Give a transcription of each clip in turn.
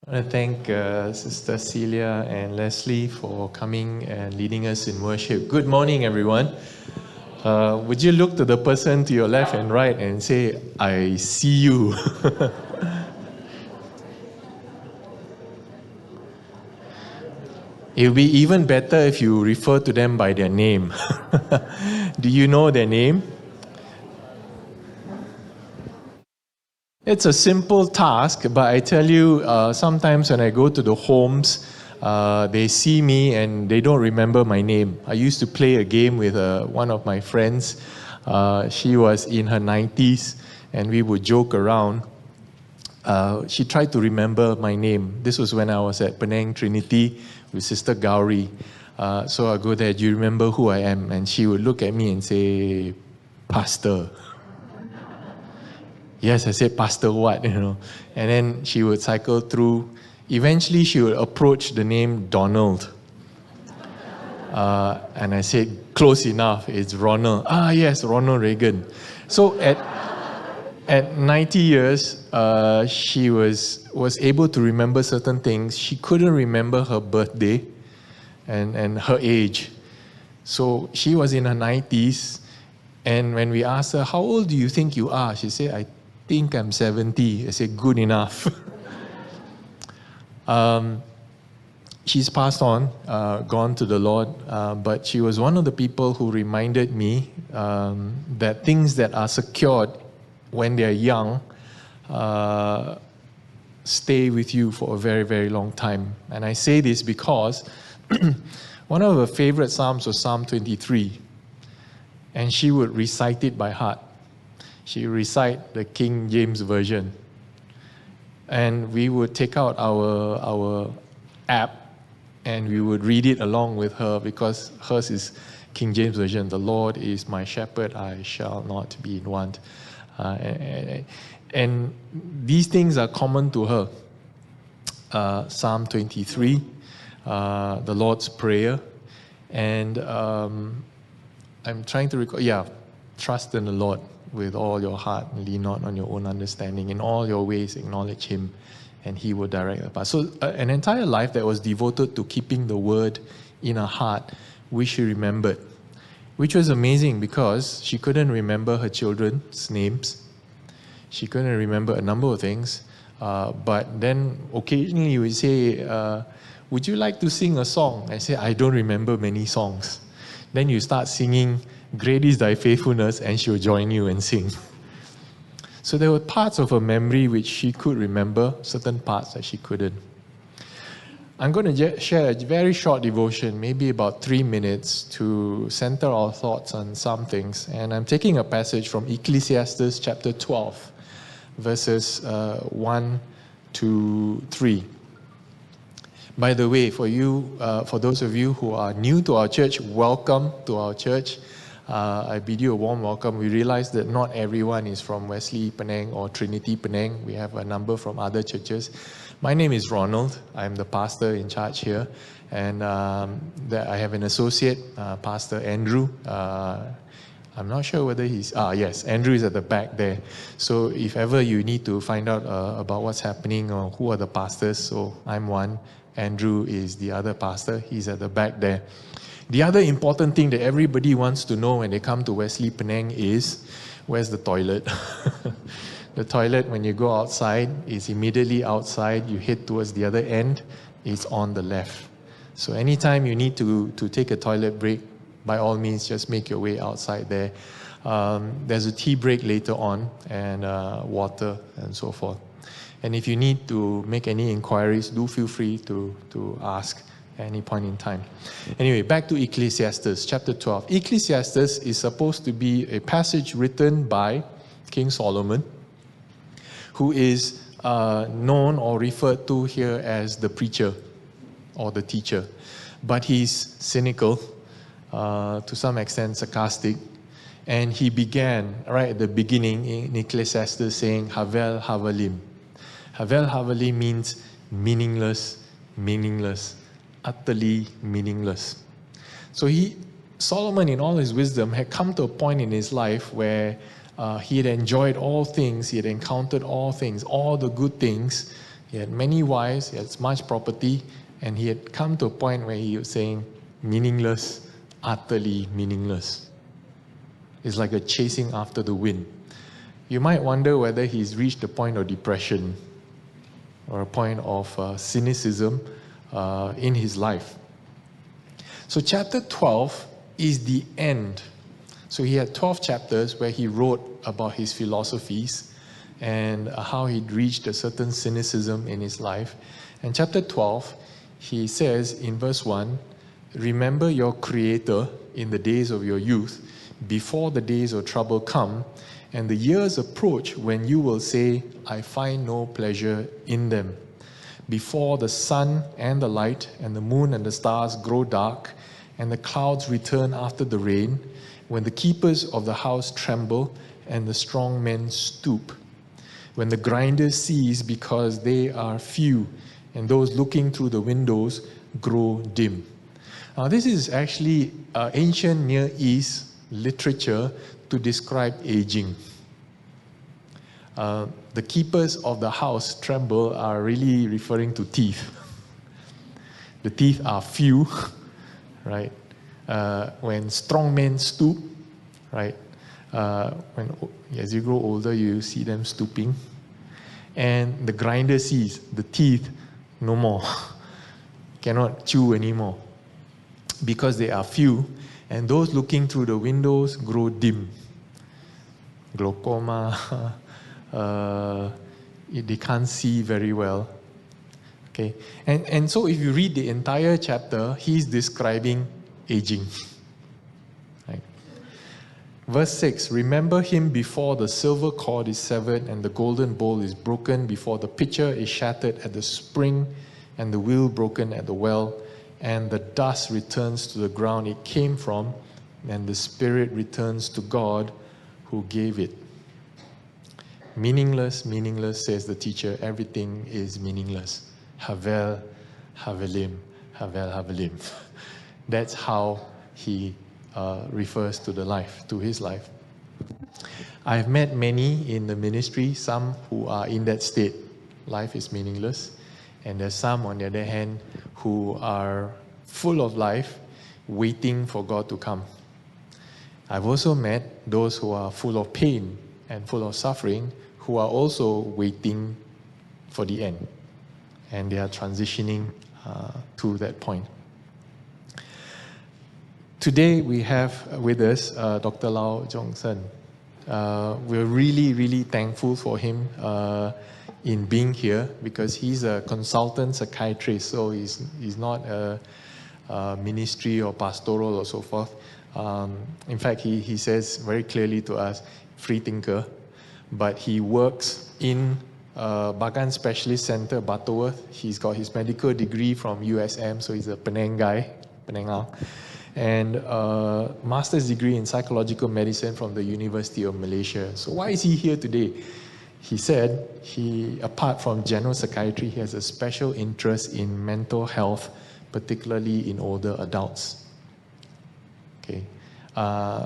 I want to thank Sister Celia and Leslie for coming and leading us in worship. Good morning, everyone. Would you look to the person to your left and right and say, I see you? It would be even better if you refer to them by their name. Do you know their name? It's a simple task, but I tell you, sometimes when I go to the homes, they see me and they don't remember my name. I used to play a game with one of my friends. She was in her 90s, and we would joke around. She tried to remember my name. This was when I was at Penang Trinity with Sister Gauri. So I go there, do you remember who I am? And she would look at me and say, Pastor. Yes, I said, Pastor what, And then she would cycle through. Eventually, she would approach the name Donald. And I said, close enough, it's Ronald. Ah, yes, Ronald Reagan. So at 90 years, she was able to remember certain things. She couldn't remember her birthday and her age. So she was in her 90s, and when we asked her, how old do you think you are? She said, I think I'm 70. I said, good enough. She's passed on, gone to the Lord, but she was one of the people who reminded me that things that are secured when they're young stay with you for a very, very long time. And I say this because one of her favorite psalms was Psalm 23, and she would recite it by heart. She would recite the King James Version. And we would take out our app and we would read it along with her, because hers is King James Version. The Lord is my shepherd, I shall not be in want. And these things are common to her. Psalm 23, the Lord's Prayer, and I'm trying to recall, trust in the Lord with all your heart, and lean not on your own understanding. In all your ways acknowledge Him, and He will direct the path. So an entire life that was devoted to keeping the word in her heart, which she remembered, which was amazing because she couldn't remember her children's names. She couldn't remember a number of things. But then occasionally you would say, would you like to sing a song? I say, I don't remember many songs. Then you start singing, Great is Thy Faithfulness, and she'll join you and sing. So there were parts of her memory which she could remember, certain parts that she couldn't. I'm going to share a very short devotion, maybe about 3 minutes, to center our thoughts on some things. And I'm taking a passage from Ecclesiastes chapter 12, verses 1 to 3. By the way, for those of you who are new to our church, welcome to our church. I bid you a warm welcome. We realize that not everyone is from Wesley Penang or Trinity Penang. We have a number from other churches. My name is Ronald. I'm the pastor in charge here. And I have an associate, Pastor Andrew. I'm not sure whether he's... yes, Andrew is at the back there. So if ever you need to find out about what's happening or who are the pastors, so I'm one. Andrew is the other pastor. He's at the back there. The other important thing that everybody wants to know when they come to Wesley Penang is, where's the toilet? The toilet, when you go outside, is immediately outside. You head towards the other end, it's on the left. So anytime you need to take a toilet break, by all means, just make your way outside there. There's a tea break later on, and water, and so forth. And if you need to make any inquiries, do feel free to ask at any point in time. Anyway, back to Ecclesiastes chapter 12. Ecclesiastes is supposed to be a passage written by King Solomon, who is known or referred to here as the preacher or the teacher. But he's cynical, to some extent sarcastic, and he began right at the beginning in Ecclesiastes saying, Havel Havalim. Havel Havalim means meaningless, meaningless, utterly meaningless. So Solomon, in all his wisdom, had come to a point in his life where he had enjoyed all things, he had encountered all things, all the good things He had many wives, he had much property, and he had come to a point where he was saying, meaningless, utterly meaningless. It's like a chasing after the wind. You might wonder whether he's reached a point of depression or a point of cynicism in his life. So chapter 12 is the end. So he had 12 chapters where he wrote about his philosophies and how he'd reached a certain cynicism in his life. And chapter 12, he says in verse 1, remember your Creator in the days of your youth, before the days of trouble come, and the years approach when you will say, I find no pleasure in them. Before the sun and the light and the moon and the stars grow dark, and the clouds return after the rain, when the keepers of the house tremble and the strong men stoop, when the grinders cease because they are few, and those looking through the windows grow dim. Now, this is actually ancient Near East literature to describe aging. The keepers of the house tremble are really referring to teeth. The teeth are few, right? When strong men stoop, right? As you grow older, you see them stooping. And the grinder sees the teeth no more, cannot chew anymore, because they are few, and those looking through the windows grow dim. Glaucoma, they can't see very well. Okay, and so if you read the entire chapter, he's describing aging. Right. Verse 6, remember him before the silver cord is severed and the golden bowl is broken, before the pitcher is shattered at the spring and the wheel broken at the well, and the dust returns to the ground it came from, and the spirit returns to God who gave it. Meaningless, meaningless, says the teacher. Everything is meaningless. Havel, havelim, havel, havelim. That's how he refers to his life. I've met many in the ministry, some who are in that state. Life is meaningless. And there's some, on the other hand, who are full of life, waiting for God to come. I've also met those who are full of pain and full of suffering, who are also waiting for the end. And they are transitioning to that point. Today we have with us Dr. Lau Jong Sern. We're really, really thankful for him in being here, because he's a consultant psychiatrist, so he's not a ministry or pastoral or so forth. In fact, he says very clearly to us, free thinker, but he works in Bagan Specialist Center, Butterworth. He's got his medical degree from USM, so he's a Penang guy, Penang, and master's degree in psychological medicine from the University of Malaysia. So why is he here today? He said apart from general psychiatry, he has a special interest in mental health, particularly in older adults. Okay,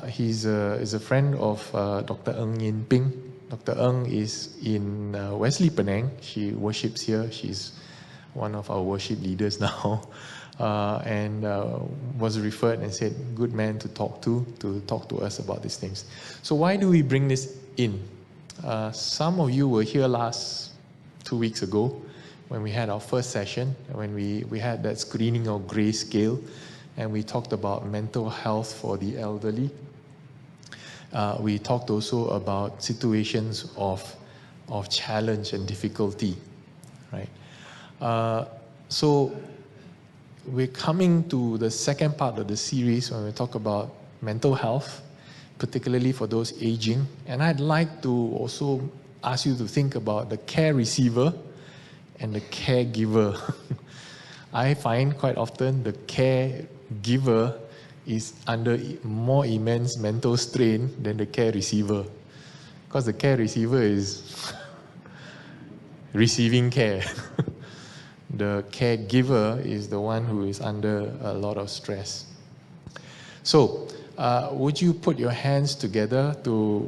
he's a friend of Dr. Ng Yin Ping. Dr. Ng is in Wesley Penang. She worships here. She's one of our worship leaders now, and was referred and said, good man to talk to us about these things. So why do we bring this in? Some of you were here 2 weeks ago when we had our first session, when we had that screening of Grayscale, and we talked about mental health for the elderly. We talked also about situations of challenge and difficulty, right? So we're coming to the second part of the series when we talk about mental health, particularly for those aging. And I'd like to also ask you to think about the care receiver and the caregiver. I find quite often the caregiver is under more immense mental strain than the care receiver, because the care receiver is receiving care. The caregiver is the one who is under a lot of stress. So would you put your hands together to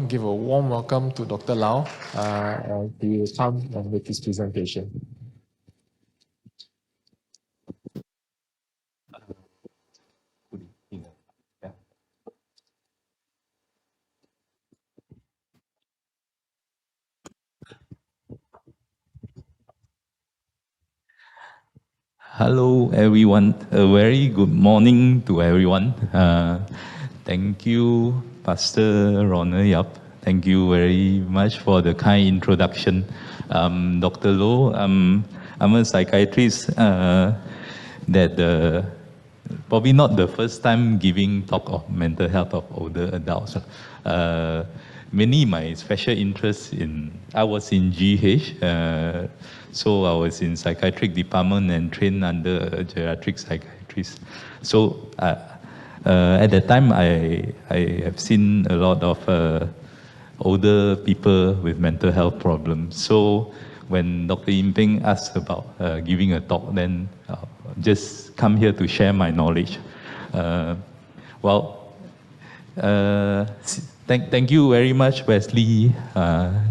give a warm welcome to Dr. Lau? He will come and make his presentation. Hello, everyone. A very good morning to everyone. Thank you, Pastor Ronald Yap. Thank you very much for the kind introduction. Dr. Low, I'm a psychiatrist probably not the first time giving talk of mental health of older adults. Mainly my special interest I was in GH, so I was in psychiatric department and trained under a geriatric psychiatrist. So at that time, I have seen a lot of older people with mental health problems. So when Dr. Yim Peng asked about giving a talk, then just come here to share my knowledge. Thank you very much, Wesley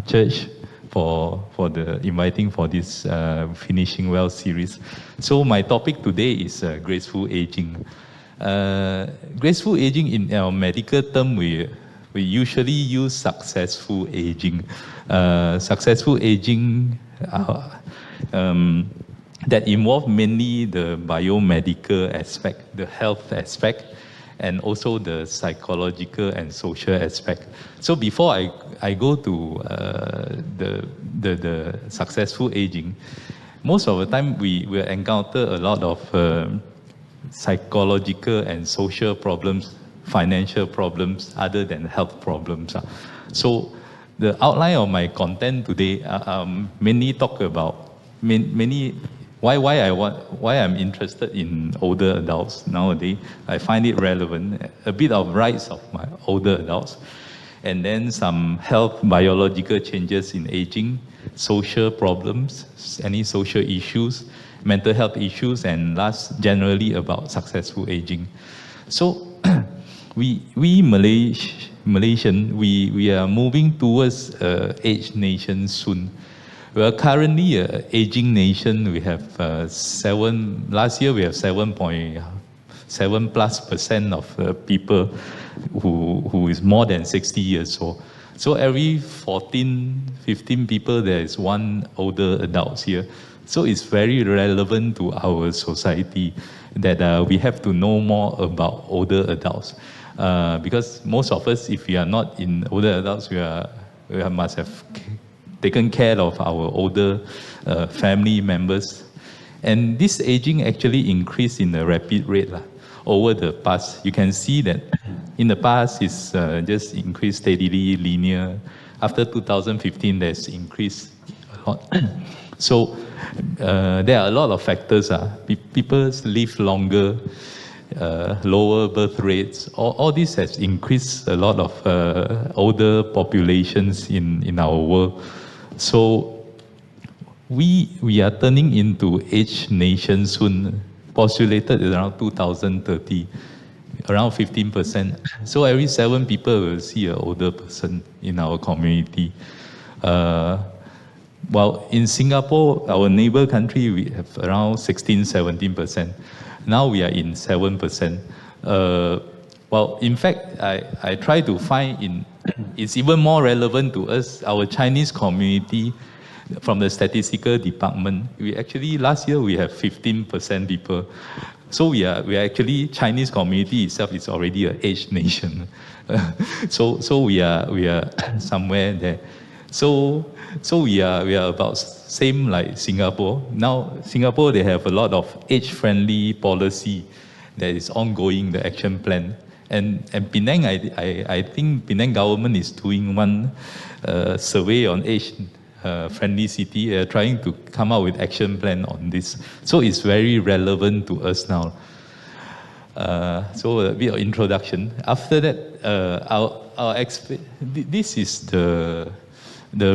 Church, for the inviting for this Finishing Well series. So my topic today is graceful aging. Graceful aging, in our medical term, we usually use successful aging. Successful aging that involve mainly the biomedical aspect, the health aspect, and also the psychological and social aspect. So before I go to the successful aging, most of the time we will encounter a lot of psychological and social problems, financial problems, other than health problems. So the outline of my content today mainly talk about why I'm interested in older adults nowadays. I find it relevant, a bit of rights of my older adults, and then some health biological changes in aging, social problems, any social issues, mental health issues, and last, generally about successful aging. So we Malaysian, we are moving towards aged nation soon. We are currently an aging nation. We have last year we have 7.7% of people who is more than 60 years old. So every 14, 15 people, there is one older adult here. So it's very relevant to our society that we have to know more about older adults. Because most of us, if we are not in older adults, we must have taken care of our older family members. And this aging actually increased in a rapid rate over the past. You can see that in the past, it's just increased steadily, linear. After 2015, there's increased a lot. So there are a lot of factors. People live longer, lower birth rates. All this has increased a lot of older populations in our world. So we are turning into aged nation soon, postulated around 2030, around 15%. So every 7 people will see an older person in our community. Well, in Singapore, our neighbor country, we have around 16-17%. Now we are in 7%. Well, in fact, I try to find it's even more relevant to us, our Chinese community, from the statistical department. We actually, last year, we have 15% people. So we are actually, Chinese community itself is already an aged nation. So we are somewhere there. So we are about same like Singapore. Now, Singapore, they have a lot of age-friendly policy that is ongoing, the action plan. And Penang, I think Penang government is doing one survey on age-friendly city, trying to come up with action plan on this. So it's very relevant to us now. So a bit of introduction. After that, this is the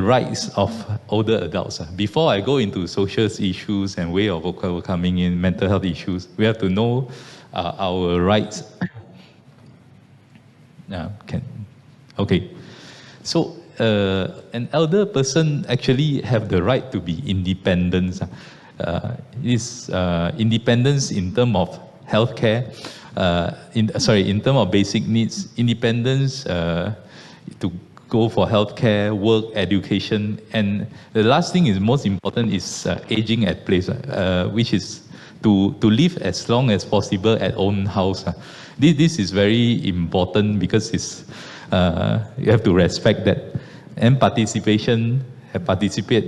rights of older adults. Before I go into social issues and way of overcoming in mental health issues, we have to know our rights. Okay. So an elder person actually have the right to be independent. Independence in terms of healthcare, in terms of basic needs, independence to go for healthcare, work, education, and the last thing is most important is aging at place, which is to live as long as possible at own house. This is very important because it's you have to respect that, and participate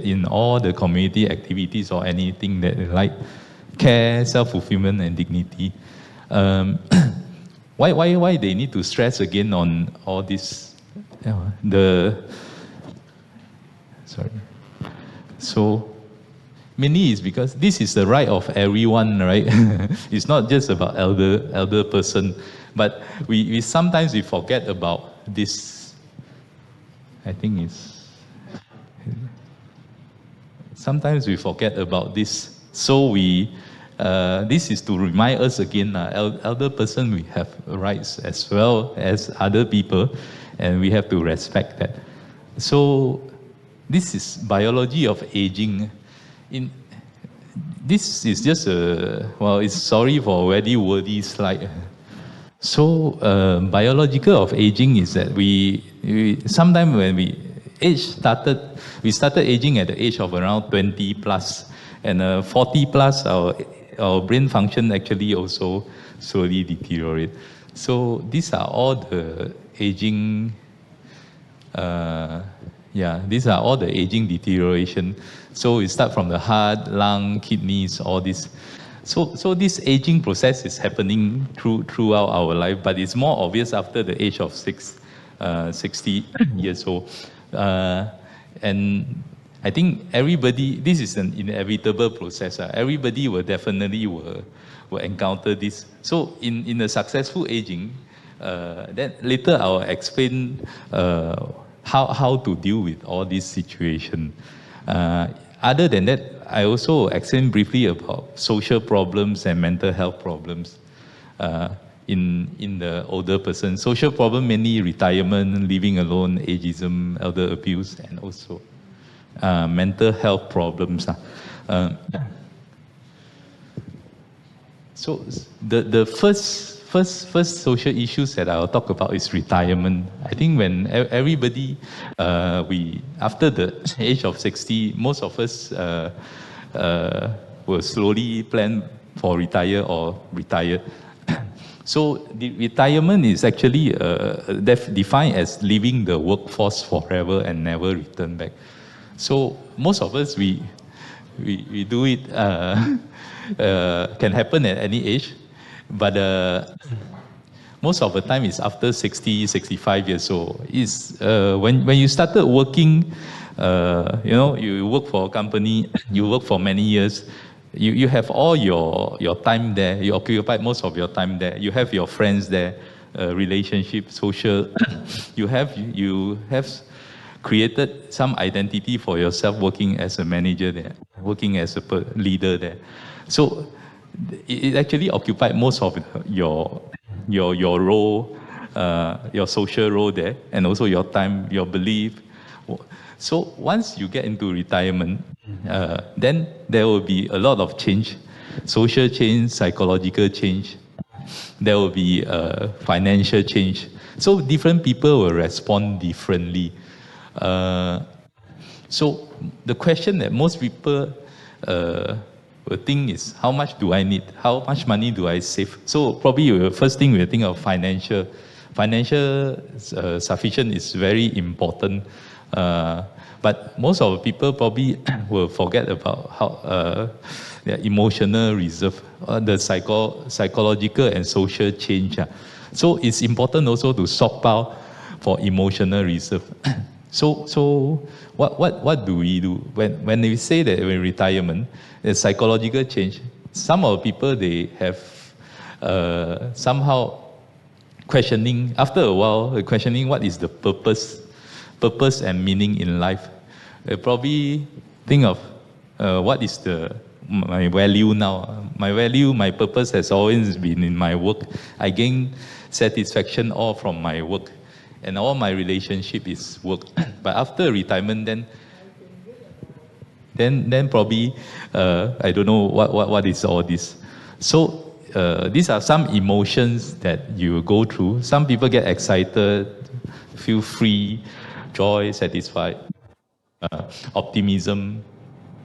in all the community activities or anything that like care, self-fulfillment, and dignity. Why they need to stress again on all this? So mainly is because this is the right of everyone, right? It's not just about elder person, but we sometimes we forget about this. I think it's sometimes we forget about this. So this is to remind us again, elder person, we have rights as well as other people, and we have to respect that. So this is biology of aging. This is just it's sorry for a very wordy slide. So biological of aging is that we sometimes when we started aging at the age of around 20 plus, and 40 plus our brain function actually also slowly deteriorate. So these are all the aging. These are all the aging deterioration. So we start from the heart, lung, kidneys, all this. So this aging process is happening throughout our life, but it's more obvious after the age of 60 years old. And I think everybody, this is an inevitable process. Everybody will definitely will encounter this. So in the successful aging, then later I'll explain how to deal with all this situation. Other than that, I also explain briefly about social problems and mental health problems in the older person. Social problem mainly retirement, living alone, ageism, elder abuse, and also mental health problems. So the first social issues that I'll talk about is retirement. I think when everybody, after the age of 60, most of us will slowly plan for retire or retire. So the retirement is actually defined as leaving the workforce forever and never return back. So most of us, we do it, can happen at any age. But most of the time it's after 60, 65 years old. It's when you started working, you work for a company, you work for many years, you have all your time there, you occupy most of your time there, you have your friends there, relationship, social, you have created some identity for yourself working as a manager there, working as a leader there. So it actually occupied most of your role, your social role there, and also your time, your belief. So once you get into retirement, then there will be a lot of change, social change, psychological change. There will be financial change. So different people will respond differently. So the question that most people the thing is, how much do I need? How much money do I save? So probably the first thing we think of financial. Financial sufficient is very important. But most of the people probably will forget about how their emotional reserve, the psychological and social change. So it's important also to stockpile for emotional reserve. So what do we do when we say that in retirement, the psychological change? Some of the people, they have somehow questioning, after a while, questioning what is the purpose and meaning in life. They probably think of what is the my value now. My value, my purpose has always been in my work. I gain satisfaction all from my work, and all my relationship is work. But after retirement, then probably I don't know what is all this. So these are some emotions that you go through. Some people get excited, feel free, joy, satisfied, optimism.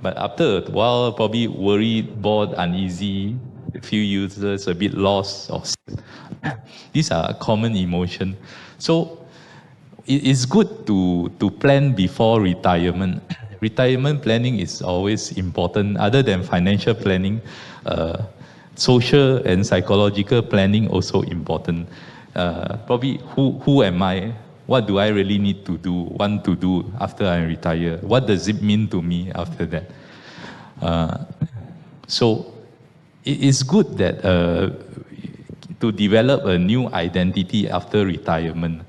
But after a while, probably worried, bored, uneasy, a few users a bit lost or sad. These are common emotion. So it's good to plan before retirement. Retirement planning is always important. Other than financial planning, social and psychological planning also important. Probably who am I? What do I really need to do, want to do after I retire? What does it mean to me after that? So it's good that to develop a new identity after retirement.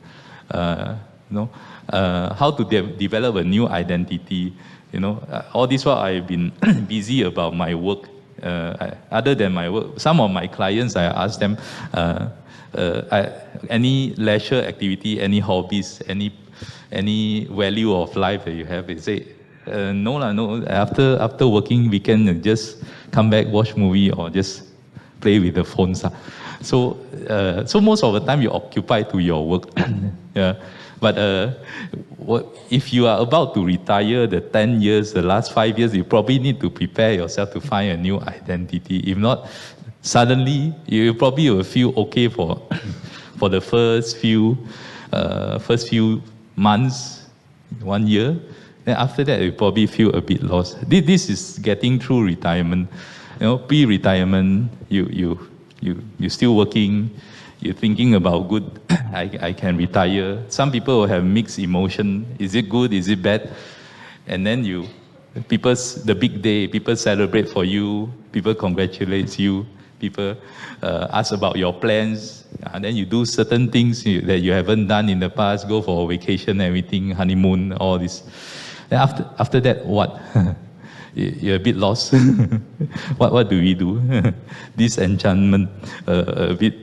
How to develop a new identity. All this while I've been busy about my work. Other than my work, some of my clients, I ask them, any leisure activity, any hobbies, any value of life that you have? They say, no. After working weekend, just come back, watch movie, or just play with the phones. So most of the time you occupy to your work. Yeah. But if you are about to retire, the 10 years, the last 5 years, you probably need to prepare yourself to find a new identity. If not, suddenly you probably will feel okay for the first few months, 1 year. Then after that, you probably feel a bit lost. This is getting through retirement. Pre-retirement, you still working. You're thinking about good, I can retire. Some people will have mixed emotion. Is it good? Is it bad? And then the big day, people celebrate for you. People congratulate you. People ask about your plans. And then you do certain things that you haven't done in the past. Go for a vacation, everything, honeymoon, all this. Then after that, what? You're a bit lost. What do we do? Disenchantment, a bit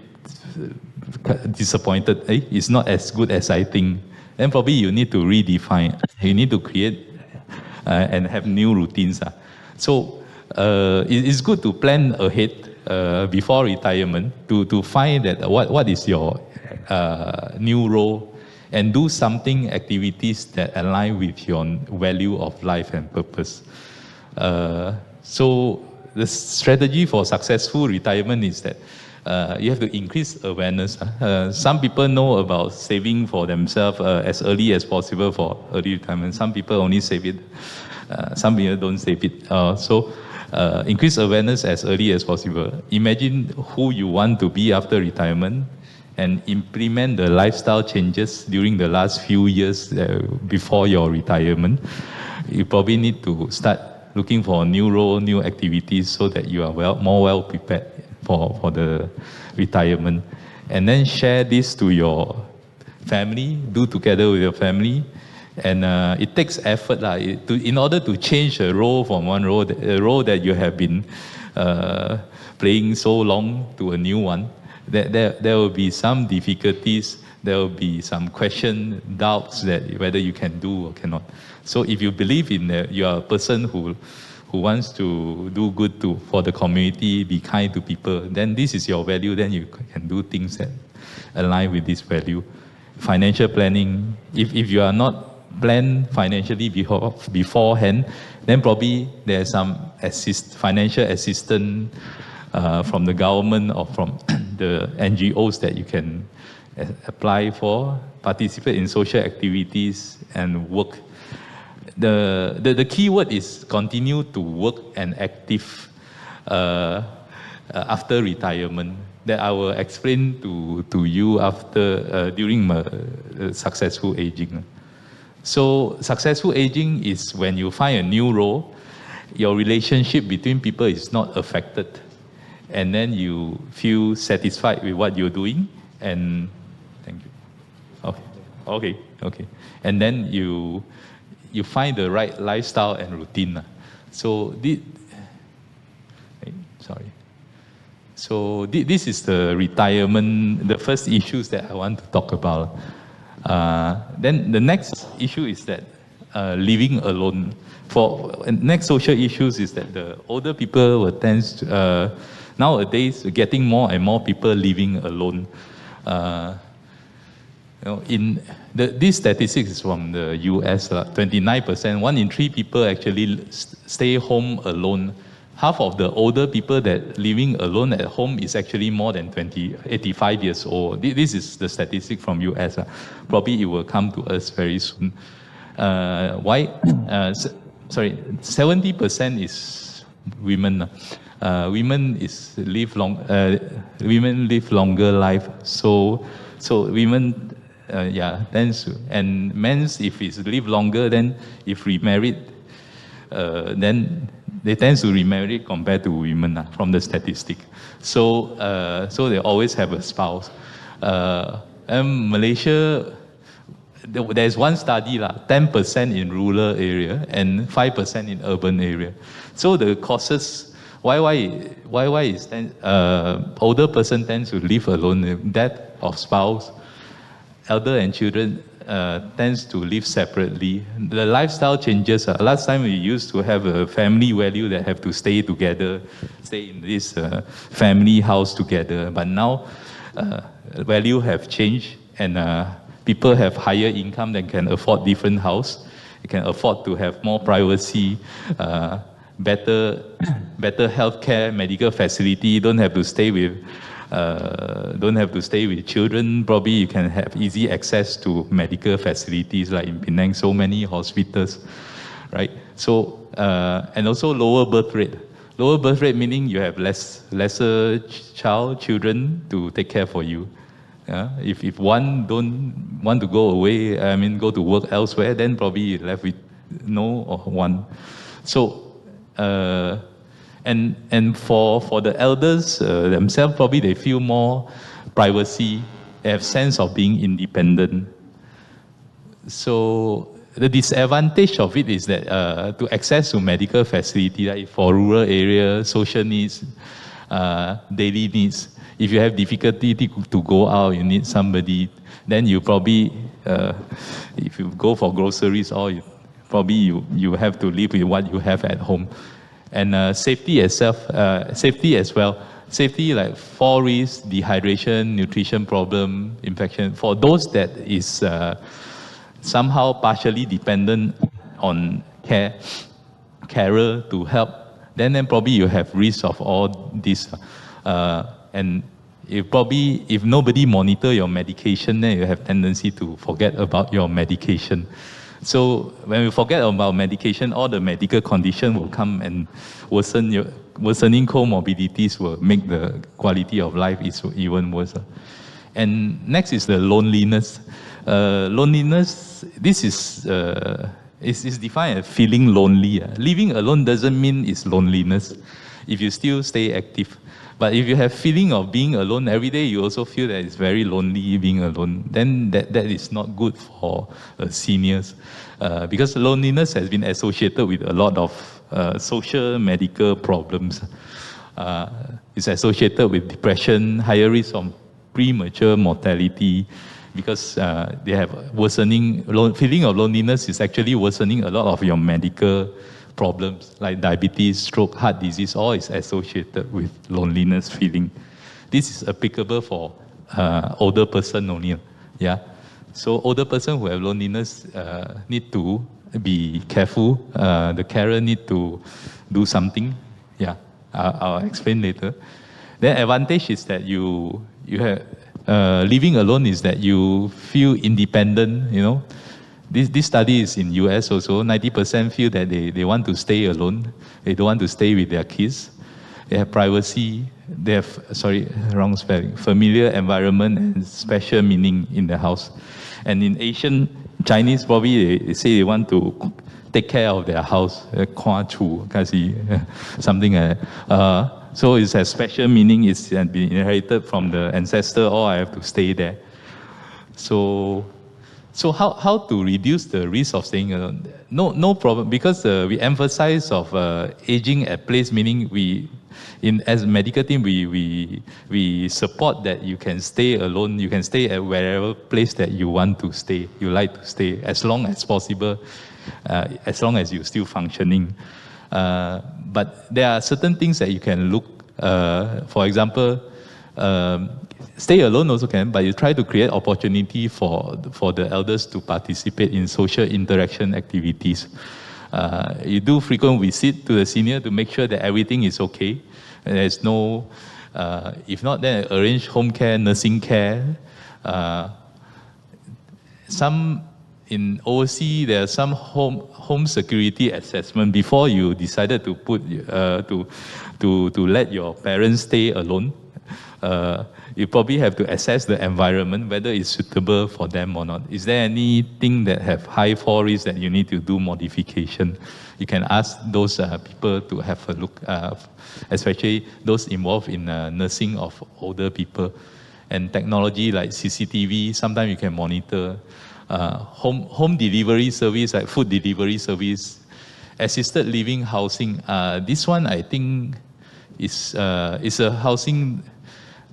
disappointed. It's not as good as I think. Then probably you need to redefine. You need to create and have new routines. So it's good to plan ahead before retirement to find that what is your new role, and do something, activities that align with your value of life and purpose. So the strategy for successful retirement is that you have to increase awareness. Some people know about saving for themselves as early as possible for early retirement. Some people only save it. Some people don't save it. So increase awareness as early as possible. Imagine who you want to be after retirement, and implement the lifestyle changes during the last few years before your retirement. You probably need to start looking for a new role, new activities, so that you are more well prepared for the retirement. And then share this to your family, do together with your family. And it takes effort in order to change a role from a role that you have been playing so long to a new one. There will be some difficulties, there will be some question, doubts that whether you can do or cannot. So if you believe in you are a person who wants to do good for the community, be kind to people, then this is your value, then you can do things that align with this value. Financial planning, if you are not planned financially beforehand, then probably there's some financial assistance from the government or from the NGOs that you can apply for, participate in social activities and work. The key word is continue to work and active after retirement. That I will explain to you during my successful aging. So successful aging is when you find a new role, your relationship between people is not affected, and then you feel satisfied with what you're doing, and thank you. Okay. And then you find the right lifestyle and routine. So sorry. So this is the retirement, the first issues that I want to talk about. Then the next issue is that living alone. Next social issues is that the older people will tend to, nowadays getting more and more people living alone. This statistics is from the US, 29%, 1 in 3 people actually stay home alone. Half of the older people that living alone at home is actually more than 85 years old. This is the statistic from US. Probably it will come to us very soon. Why? 70% is women. Women live longer life. So women, tends to, and men, if it's live longer, then if remarried, then they tend to remarry compared to women from the statistic. So they always have a spouse. And Malaysia, there's one study, 10% in rural area and 5% in urban area. So the causes, why is older person tends to live alone, death of spouse, elder and children tends to live separately. The lifestyle changes. Last time we used to have a family value that have to stay together, stay in this family house together. But now value have changed, and people have higher income that can afford different house. They can afford to have more privacy, better healthcare, medical facility. Don't have to stay with children. Probably you can have easy access to medical facilities like in Penang, so many hospitals, right? So, and also lower birth rate. Lower birth rate meaning you have lesser children to take care for you. If one don't want to go away, go to work elsewhere, then probably you're left with no or one. So, and for the elders themselves, probably they feel more privacy, they have sense of being independent. So the disadvantage of it is that to access to medical facility, like for rural area, social needs, daily needs, if you have difficulty to go out, you need somebody, then you probably, if you go for groceries, or you have to live with what you have at home. And safety itself, safety as well. Safety like fall risk, dehydration, nutrition problem, infection. For those that is somehow partially dependent on carer to help, then probably you have risk of all this. And if nobody monitor your medication, then you have tendency to forget about your medication. So when we forget about medication, all the medical condition will come and worsening comorbidities will make the quality of life is even worse. And next is the loneliness. Loneliness, this is defined as feeling lonely. Living alone doesn't mean it's loneliness if you still stay active. But if you have feeling of being alone every day, you also feel that it's very lonely being alone. Then that is not good for seniors, because loneliness has been associated with a lot of social medical problems. It's associated with depression, higher risk of premature mortality, because they have worsening. Feeling of loneliness is actually worsening a lot of your medical problems like diabetes, stroke, heart disease, all is associated with loneliness feeling. This is applicable for older person only. Yeah. So older person who have loneliness need to be careful. The carer need to do something. Yeah. I'll explain later. The advantage is that you have living alone is that you feel independent, you know. This study is in US also. 90% feel that they want to stay alone. They don't want to stay with their kids. They have privacy. They have, sorry, wrong spelling. Familiar environment and special meaning in the house. And in Asian, Chinese probably they say they want to take care of their house. Something like that. So it has special meaning. It's been inherited from the ancestor, or I have to stay there. So how to reduce the risk of staying alone? No problem, because we emphasize of aging at place, meaning we as a medical team, we support that you can stay alone, you can stay at wherever place that you want to stay, you like to stay, as long as possible, as long as you're still functioning. But there are certain things that you can look, for example, stay alone also can, but you try to create opportunity for the elders to participate in social interaction activities. You do frequent visit to the senior to make sure that everything is okay. There's no, if not, then arrange home care, nursing care. Some in overseas, there are some home security assessment before you decided to put to let your parents stay alone. You probably have to assess the environment, whether it's suitable for them or not. Is there anything that have high fall risk that you need to do modification? You can ask those people to have a look, especially those involved in nursing of older people. And technology like CCTV, sometimes you can monitor. Home delivery service, like food delivery service, assisted living housing. This one I think is a housing.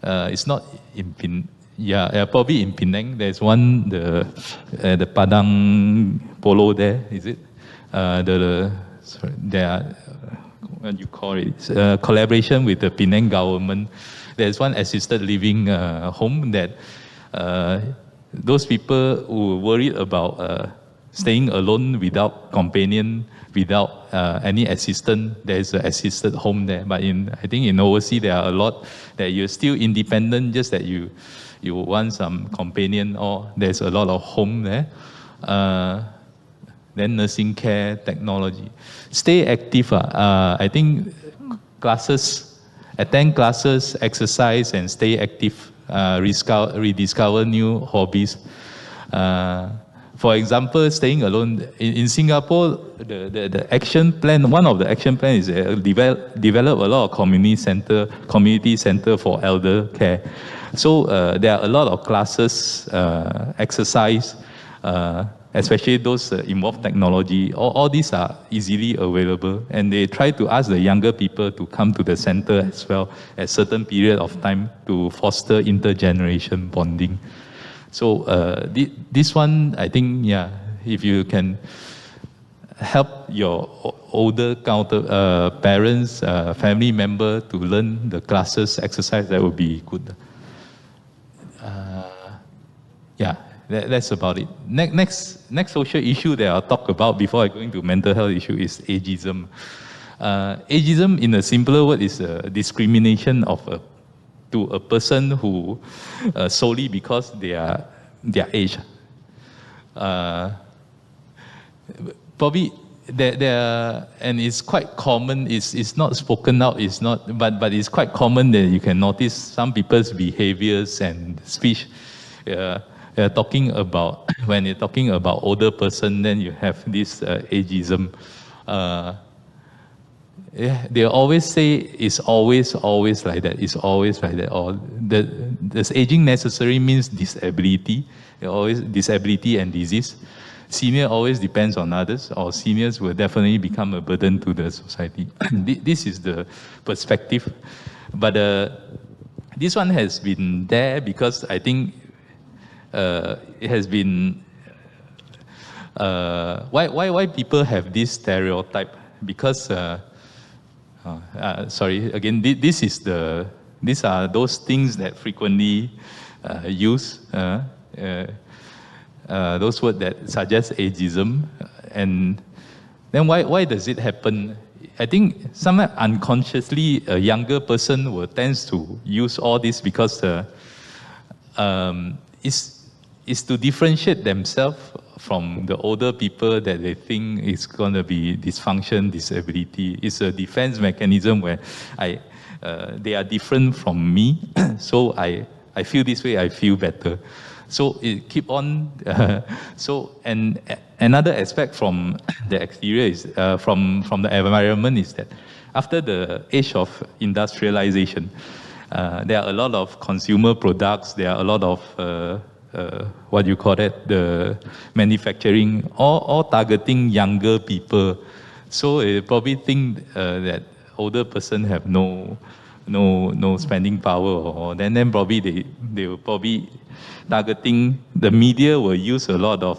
It's not in probably in Penang. There's one the Padang Polo there. Is it? Sorry, there are, what do you call it? It's a collaboration with the Penang government. There's one assisted living home that those people who are worried about staying alone without companion, without any assistant, there's an assisted home there. But I think in overseas there are a lot that you're still independent, just that you want some companion, or there's a lot of home there. Then nursing care, technology. Stay active. I think classes, attend classes, exercise and stay active. Rediscover new hobbies. For example, staying alone in Singapore, the action plan, one of the action plans is develop a lot of community center for elder care. So there are a lot of classes, exercise, especially those involve technology. All these are easily available, and they try to ask the younger people to come to the center as well at certain period of time to foster intergeneration bonding. So this one, I think, yeah, if you can help your older parents, family member to learn the classes, exercise, that would be good. Yeah, that's about it. Next social issue that I'll talk about before I go into mental health issue is ageism. Ageism, in a simpler word, is a discrimination to a person who solely because their age. Probably there and it's quite common. It's not spoken out. It's not, but it's quite common that you can notice some people's behaviors and speech. Talking about when you're talking about older person, then you have this ageism. Yeah, they always say it's always like that. It's always like that. Or does aging necessary means disability? Always disability and disease. Senior always depends on others, or seniors will definitely become a burden to the society. This is the perspective. But this one has been there because I think it has been why people have this stereotype, because sorry, again, these are those things that frequently use, those words that suggest ageism. And then why does it happen? I think somewhere unconsciously a younger person will tends to use all this because it's to differentiate themselves from the older people that they think is going to be dysfunction, disability. It's a defense mechanism where they are different from me, so I feel this way, I feel better. So it keep on. And another aspect from the exterior is from the environment is that after the age of industrialization, there are a lot of consumer products. There are a lot of what you call it, the manufacturing, all targeting younger people. So they probably think that older person have no spending power, or then probably they will probably targeting, the media will use a lot of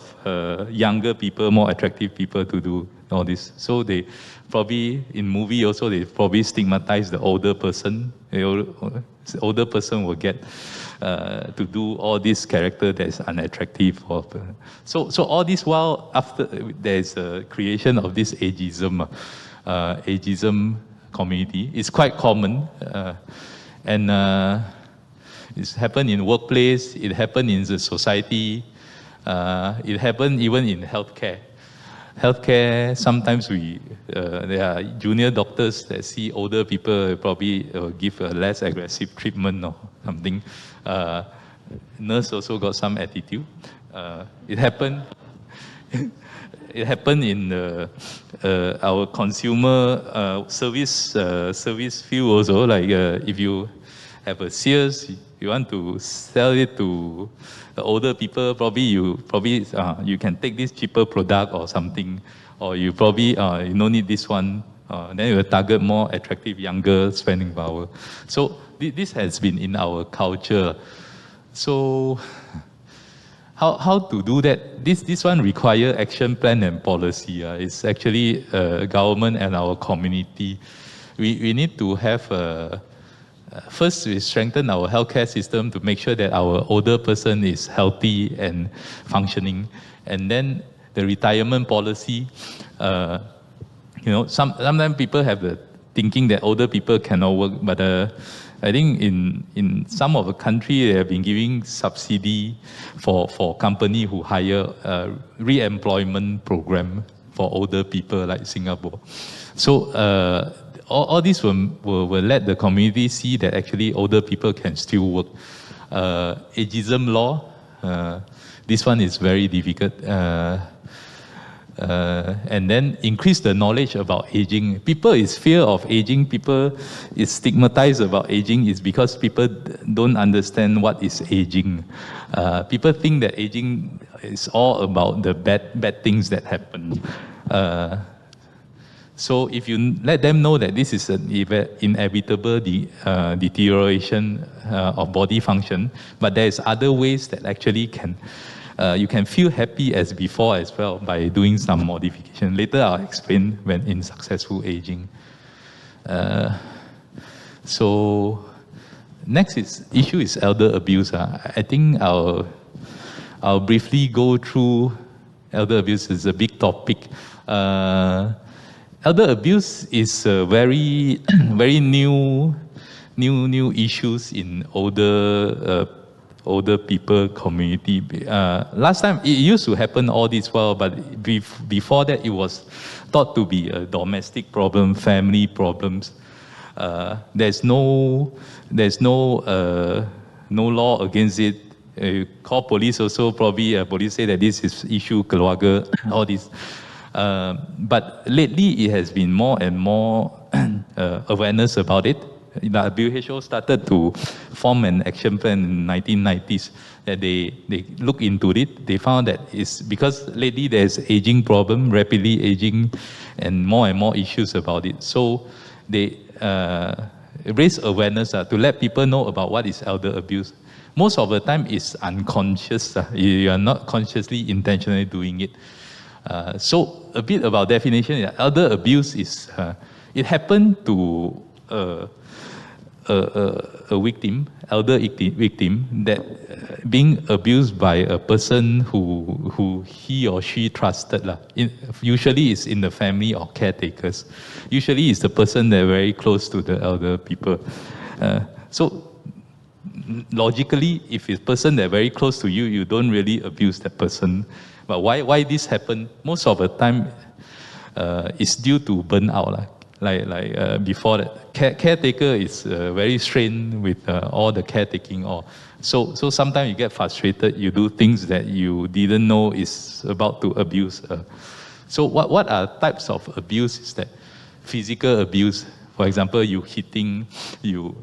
younger people, more attractive people to do all this. So they probably, in movie also, they probably stigmatize the older person. The older person will get to do all this character that's unattractive. So all this while, after there's a creation of this ageism community. It's quite common, and it's happened in workplace, it happened in the society, it happened even in healthcare. Healthcare, sometimes there are junior doctors that see older people, probably give a less aggressive treatment or something. Nurse also got some attitude. It happened. It happened in our consumer service field also. Like if you have a Sears, you want to sell it to the older people, probably you can take this cheaper product or something, or you probably you don't need this one. Then you will target more attractive, younger spending power. So this has been in our culture. So how to do that? This one require action plan and policy. It's actually government and our community. We need to have first, we strengthen our healthcare system to make sure that our older person is healthy and functioning. And then the retirement policy, sometimes people have the thinking that older people cannot work, but I think in some of the country, they have been giving subsidy for company who hire re-employment program for older people like Singapore. So all this will let the community see that actually older people can still work. Ageism law, this one is very difficult. And then increase the knowledge about aging. People is fear of aging. People is stigmatized about aging is because people don't understand what is aging. People think that aging is all about the bad things that happen. So if you let them know that this is an inevitable deterioration of body function, but there is other ways that actually you can feel happy as before as well by doing some modification. Later I'll explain when in successful aging. So next issue is elder abuse. I think I'll briefly go through elder abuse. It's a big topic. Elder abuse is a very new issues in older people community. Last time it used to happen all this while, but before that it was thought to be a domestic problem, family problems. There's no law against it. Call police also, probably police say that this is issue keluarga, all this. But lately it has been more and more awareness about it. The WHO started to form an action plan in the 1990s that they look into it. They found that it's because lately there's aging problem, rapidly aging, and more issues about it. So they raise awareness to let people know about what is elder abuse. Most of the time it's unconscious. You are not consciously, intentionally doing it. So a bit about definition. Elder abuse is it happened to a victim, elder victim, that being abused by a person who he or she trusted. Usually it's in the family or caretakers. Usually it's the person that very close to the elder people. So logically, if it's a person that very close to you, you don't really abuse that person. But why this happen? Most of the time, it's due to burnout. Like before that, caretaker is very strained with all the caretaking. So sometimes you get frustrated. You do things that you didn't know is about to abuse. So what are types of abuse? Is that physical abuse? For example, you hitting, you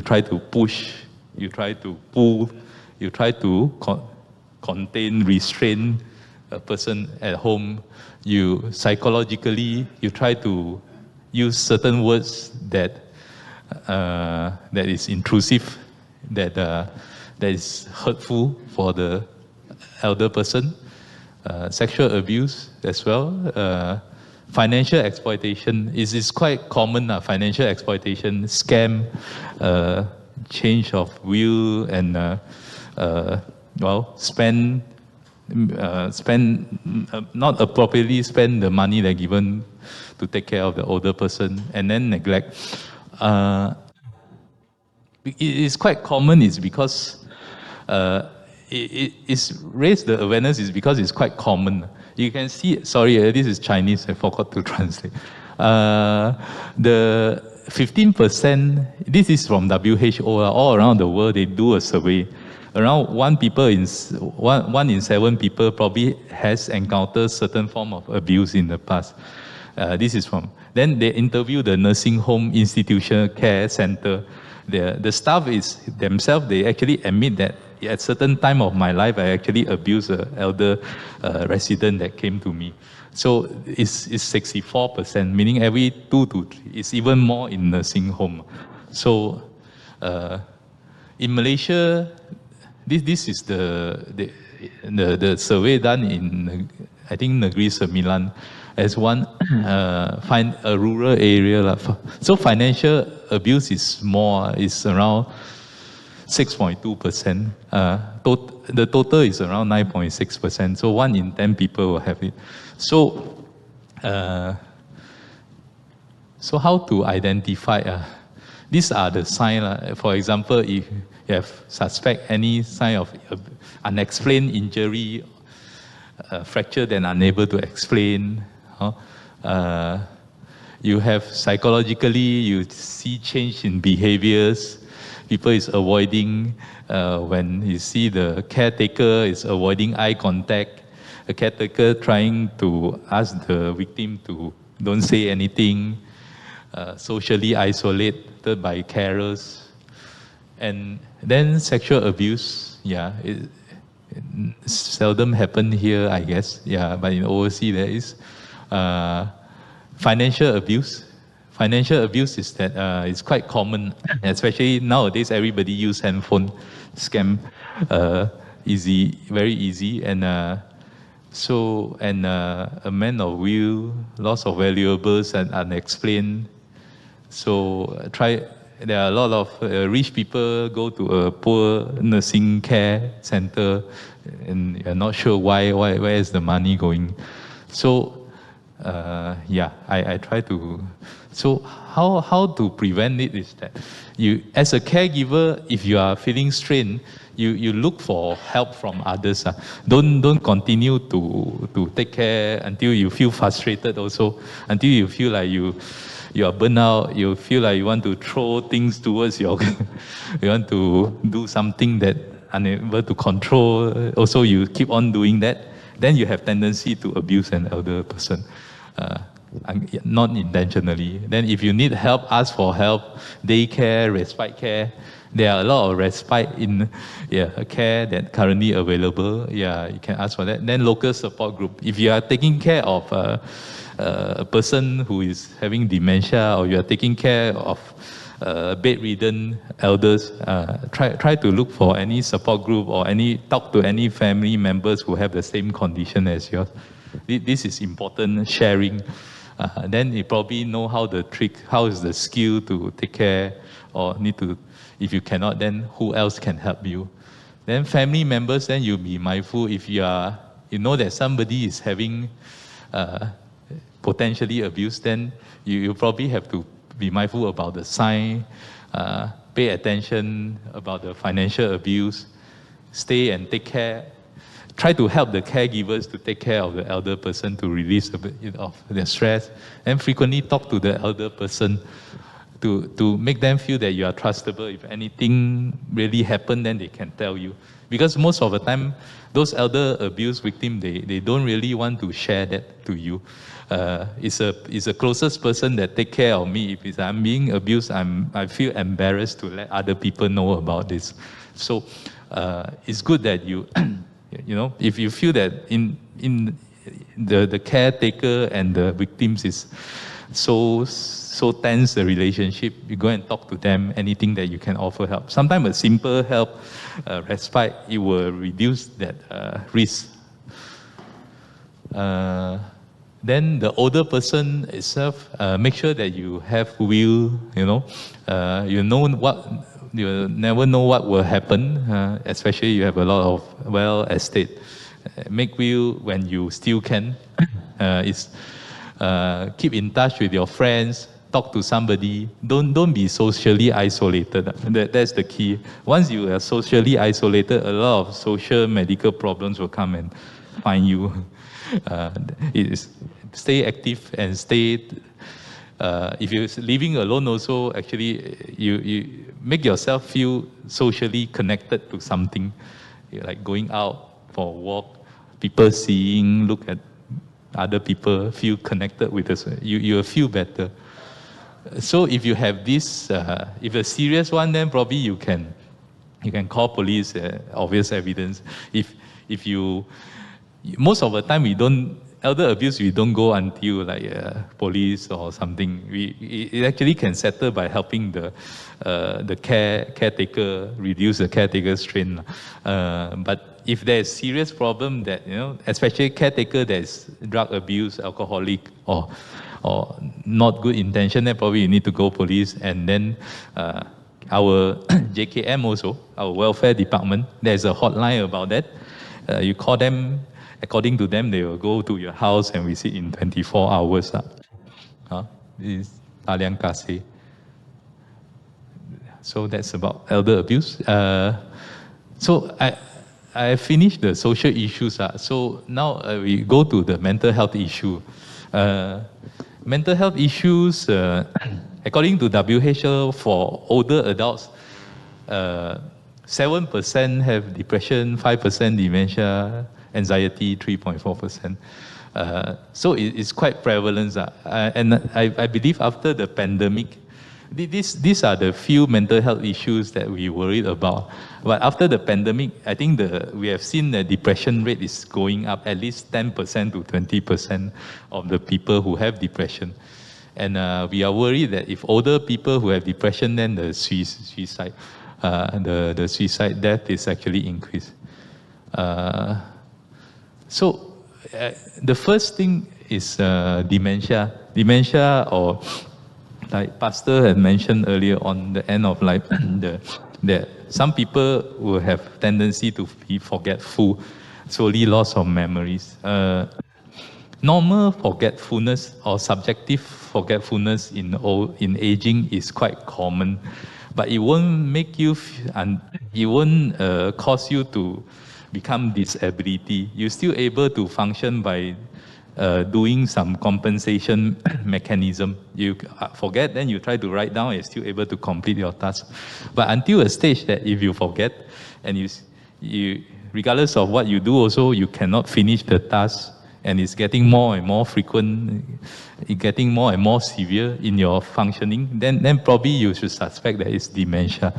try to push, you try to pull, you try to contain, restrain a person at home. You psychologically, you try to use certain words that that is intrusive, that is hurtful for the elder person, sexual abuse as well, financial exploitation is quite common. Financial exploitation, scam, change of will, and spend not appropriately spend the money they're given to take care of the older person, and then neglect. It is quite common. Is because it's raised the awareness is because it's quite common. You can see, sorry, this is Chinese, I forgot to translate. The 15%, this is from WHO, all around the world, they do a survey. Around one in 7 people probably has encountered certain form of abuse in the past. This is from, then they interview the nursing home, institutional care center. The staff is themselves, they actually admit that at certain time of my life, I actually abused an elder resident that came to me. So it's 64%, meaning every 2 to 3, it's even more in nursing home. So in Malaysia, this is the survey done in, I think, Negeri Sembilan, as one find a rural area. So financial abuse is more, is around 6.2%. The total is around 9.6%. So 1 in 10 people will have it. So, so how to identify? These are the signs. For example, if you have suspect any sign of unexplained injury, fracture then unable to explain. You have psychologically, you see change in behaviors. People is avoiding, when you see the caretaker is avoiding eye contact, the caretaker trying to ask the victim to don't say anything, socially isolated by carers. And then sexual abuse, yeah, it seldom happen here, I guess, yeah, but in overseas there is. Financial abuse. Financial abuse is that it's quite common, especially nowadays. Everybody use handphone, scam, easy, very easy, and a man of will, loss of valuables and unexplained. So there are a lot of rich people go to a poor nursing care center, and you're not sure where is the money going. So. Yeah, I try to. So how to prevent it is that you, as a caregiver, if you are feeling strained, you look for help from others. Don't continue to take care until you feel frustrated. Also, until you feel like you are burnt out. You feel like you want to throw things towards your. You want to do something that unable to control. Also, you keep on doing that. Then you have tendency to abuse an elder person. Not intentionally. Then if you need help, ask for help. Daycare, respite care. There are a lot of respite in care that currently available. Yeah, you can ask for that. Then local support group. If you are taking care of a person who is having dementia, or you are taking care of bedridden elders, try to look for any support group or talk to any family members who have the same condition as yours. This is important, sharing. Then you probably know how is the skill to take care, or need to, if you cannot, then who else can help you? Then family members, then you'll be mindful if you know that somebody is having potentially abuse, then you probably have to be mindful about the sign, pay attention about the financial abuse, stay and take care. Try to help the caregivers to take care of the elder person to release a bit of their stress, and frequently talk to the elder person to make them feel that you are trustable. If anything really happened, then they can tell you. Because most of the time, those elder abuse victims, they don't really want to share that to you. It's the closest person that take care of me. If I'm being abused, I feel embarrassed to let other people know about this. So it's good that you. If you feel that in the caretaker and the victims is so tense the relationship, you go and talk to them, anything that you can offer help. Sometimes a simple help, respite, it will reduce that risk. Then the older person itself, make sure that you have will, you never know what will happen, especially you have a lot of well estate. Make will when you still can. Keep in touch with your friends, talk to somebody. Don't be socially isolated. That's the key. Once you are socially isolated, a lot of social medical problems will come and find you. Stay active and stay. If you're living alone, also actually you make yourself feel socially connected to something, like going out for a walk, people seeing, look at other people, feel connected with us. You will feel better. So if you have this, if a serious one, then probably you can call police. Obvious evidence. If you, most of the time elder abuse, we don't go until like police or something. It actually can settle by helping the caretaker reduce the caretaker strain. But if there's serious problem that, especially caretaker that's drug abuse, alcoholic, or not good intention, then probably you need to go police. And then our JKM also, our welfare department, there's a hotline about that. You call them. According to them, they will go to your house and visit in 24 hours. This is Talian Kasih. So that's about elder abuse. So I finished the social issues. So now we go to the mental health issue. Mental health issues, according to WHO, for older adults, 7% have depression, 5% dementia, anxiety 3.4%. So it's quite prevalent. And I believe after the pandemic, these are the few mental health issues that we worried about. But after the pandemic, I think we have seen the depression rate is going up at least 10% to 20% of the people who have depression. And we are worried that if older people who have depression, then the suicide death is actually increased. So the first thing is dementia. Dementia, or like Pastor had mentioned earlier on, the end of life, some people will have tendency to be forgetful, slowly loss of memories. Normal forgetfulness or subjective forgetfulness in aging is quite common, but it won't make you, it won't cause you to become disability. You're still able to function by doing some compensation mechanism. You forget, then you try to write down, and you're still able to complete your task. But until a stage that if you forget, and you regardless of what you do also, you cannot finish the task, and it's getting more and more frequent, it's getting more and more severe in your functioning, then probably you should suspect that it's dementia.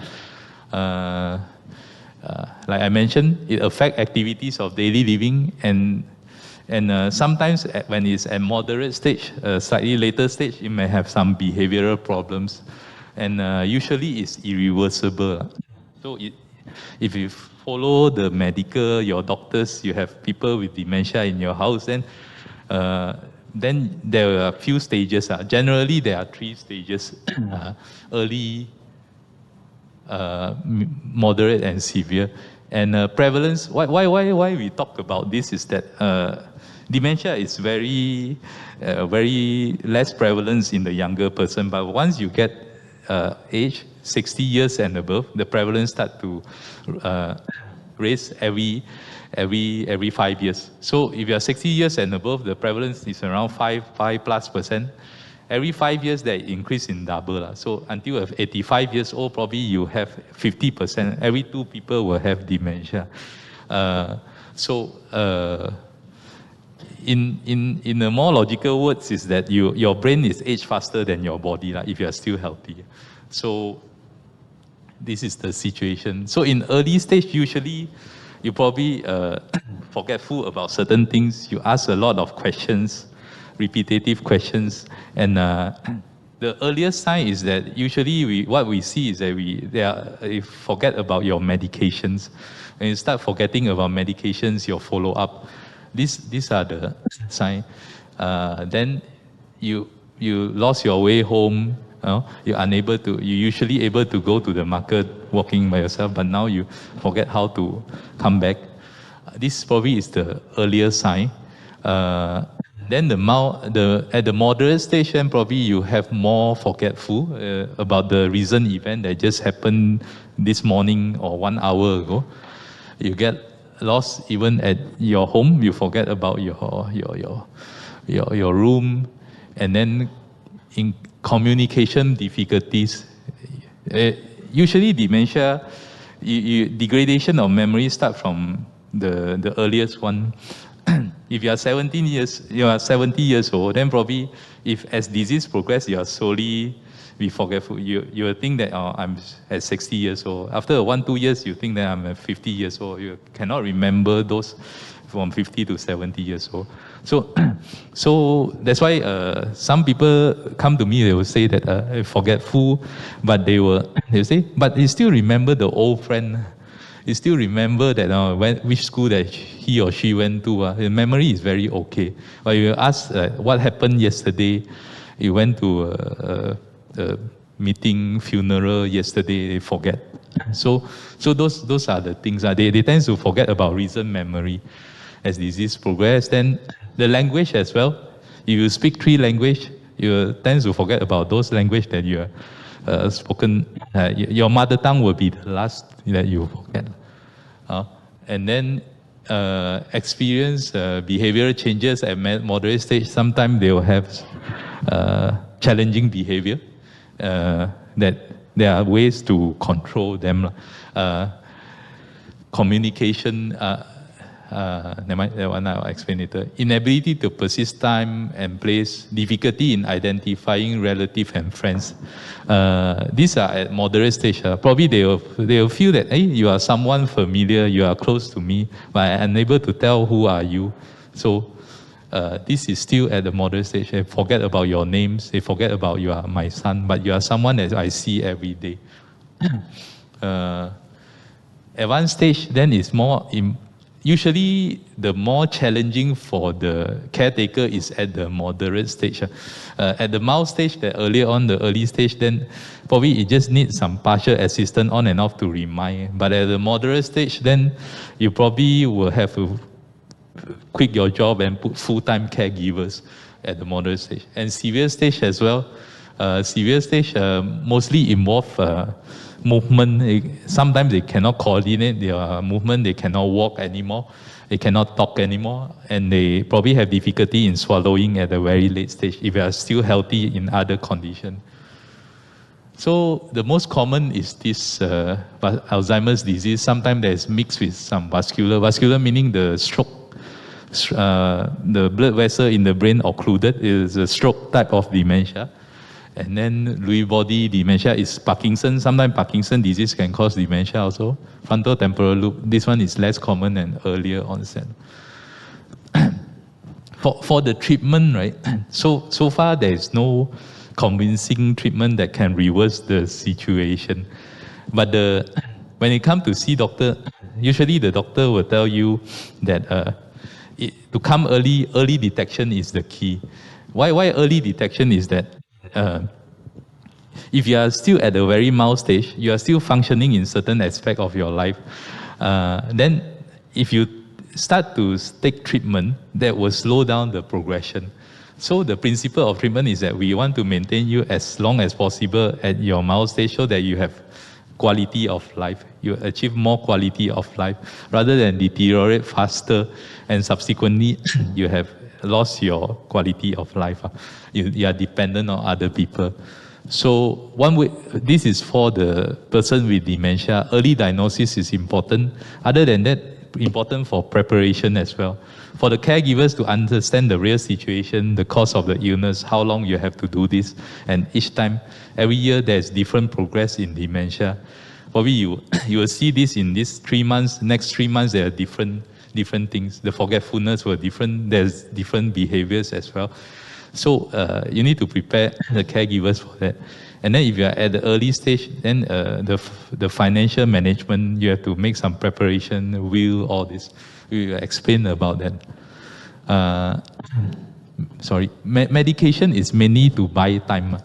Like I mentioned, it affects activities of daily living, and sometimes when it's at moderate stage, slightly later stage, it may have some behavioral problems, and usually it's irreversible. So if you follow the medical, your doctors, you have people with dementia in your house, then there are a few stages. Generally, there are 3 stages: early, moderate, and severe. And prevalence, why we talk about this is that dementia is very less prevalence in the younger person, but once you get age 60 years and above, the prevalence start to raise every 5 years. So if you are 60 years and above, the prevalence is around 5+%. Every 5 years, they increase in double. So until 85 years old, probably you have 50%. Every 2 people will have dementia. In a more logical words, is that your brain is aged faster than your body, if you are still healthy. So this is the situation. So in early stage, usually you probably forgetful about certain things. You ask a lot of questions. repetitive questions. And the earliest sign is that usually what we see is that you forget about your medications. When you start forgetting about medications, your follow-up, these are the signs. Then you lost your way home. You're usually able to go to the market walking by yourself, but now you forget how to come back. This probably is the earlier sign. Then at the moderate stage, then probably you have more forgetful about the recent event that just happened this morning or 1 hour ago. You get lost even at your home. You forget about your room, and then in communication difficulties. Usually dementia, degradation of memory start from the earliest one. If you are 70 years old, then probably if as disease progress, you are slowly be forgetful. You will think that I'm at 60 years old. After 1-2 years, you think that I'm at 50 years old. You cannot remember those from 50 to 70 years old. So that's why some people come to me, they will say that forgetful, but they will say, but you still remember the old friend. You still remember that which school that he or she went to. The memory is very okay. But you ask what happened yesterday, you went to a meeting, funeral yesterday, they forget. So those are the things. They tend to forget about recent memory as disease progress. Then the language as well. If you speak 3 languages, you tend to forget about those languages that you are spoken. Your mother tongue will be the last that you forget. And then experience behavioral changes at moderate stage. Sometimes they will have challenging behavior. That there are ways to control them. Communication. Never mind, that one I'll explain later. Inability to persist time and place, difficulty in identifying relatives and friends. These are at moderate stage. Probably they will feel that, hey, you are someone familiar, you are close to me, but I'm unable to tell who are you. So this is still at the moderate stage. They forget about your names, they forget about you are my son, but you are someone that I see every day. Advanced stage then is more usually the more challenging for the caretaker is at the moderate stage. At the mild stage, the earlier on, the early stage, then probably it just needs some partial assistance on and off to remind. But at the moderate stage, then you probably will have to quit your job and put full-time caregivers at the moderate stage. And severe stage as well. Severe stage mostly involve movement. Sometimes they cannot coordinate their movement, they cannot walk anymore, they cannot talk anymore, and they probably have difficulty in swallowing at a very late stage if they are still healthy in other conditions. So the most common is this Alzheimer's disease. Sometimes there's mixed with some vascular meaning the stroke, the blood vessel in the brain occluded is a stroke type of dementia. And then Lewy body dementia is Parkinson. Sometimes Parkinson disease can cause dementia also. Frontal temporal lobe, this one is less common and earlier onset. For the treatment, right? So far there is no convincing treatment that can reverse the situation. But when it comes to see doctor, usually the doctor will tell you that to come early detection is the key. Why early detection is that if you are still at a very mild stage, you are still functioning in certain aspect of your life, then if you start to take treatment, that will slow down the progression. So the principle of treatment is that we want to maintain you as long as possible at your mild stage so that you have quality of life. You achieve more quality of life rather than deteriorate faster and subsequently you have lost your quality of life. You are dependent on other people. So one way, this is for the person with dementia. Early diagnosis is important. Other than that, important for preparation as well. For the caregivers to understand the real situation, the cause of the illness, how long you have to do this, and each time, every year there's different progress in dementia. Probably you will see this in these 3 months, next 3 months there are different different things. The forgetfulness were different. There's different behaviors as well. So you need to prepare the caregivers for that. And then if you are at the early stage, then the financial management, you have to make some preparation, will, all this. We will explain about that. Medication is mainly to buy time.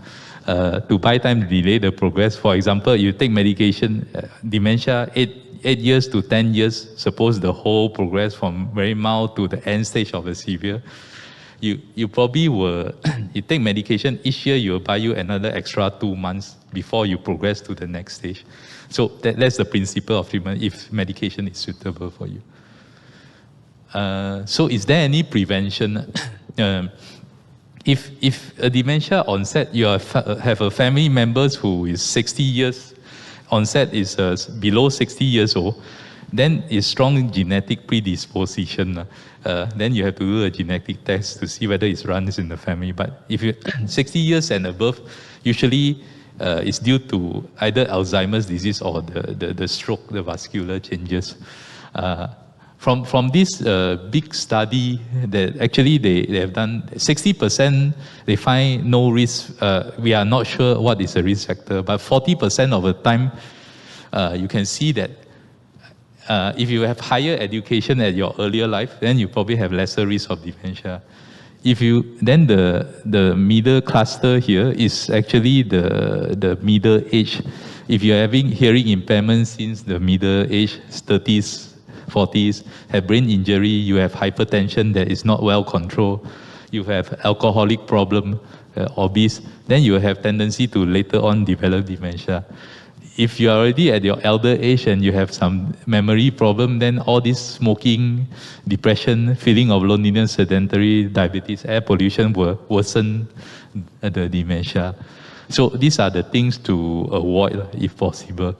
To buy time, delay the progress. For example, you take medication, dementia, 8 years to 10 years, suppose the whole progress from very mild to the end stage of the severe. You probably will, you take medication, each year you will buy you another extra 2 months before you progress to the next stage. So that's the principle of treatment if medication is suitable for you. So is there any prevention? If a dementia onset, you have a family members who is 60 years, onset is below 60 years old, then it's strong genetic predisposition. Then you have to do a genetic test to see whether it runs in the family. But if you're 60 years and above, usually it's due to either Alzheimer's disease or the stroke, the vascular changes. From this big study that actually they have done, 60% they find no risk. We are not sure what is a risk factor, but 40% of the time you can see that if you have higher education at your earlier life, then you probably have lesser risk of dementia. Then the middle cluster here is actually the middle age. If you're having hearing impairment since the middle age, 30s, 40s, have brain injury, you have hypertension that is not well controlled, you have alcoholic problem, obese, then you have tendency to later on develop dementia. If you are already at your elder age and you have some memory problem, then all this smoking, depression, feeling of loneliness, sedentary, diabetes, air pollution will worsen the dementia. So these are the things to avoid if possible.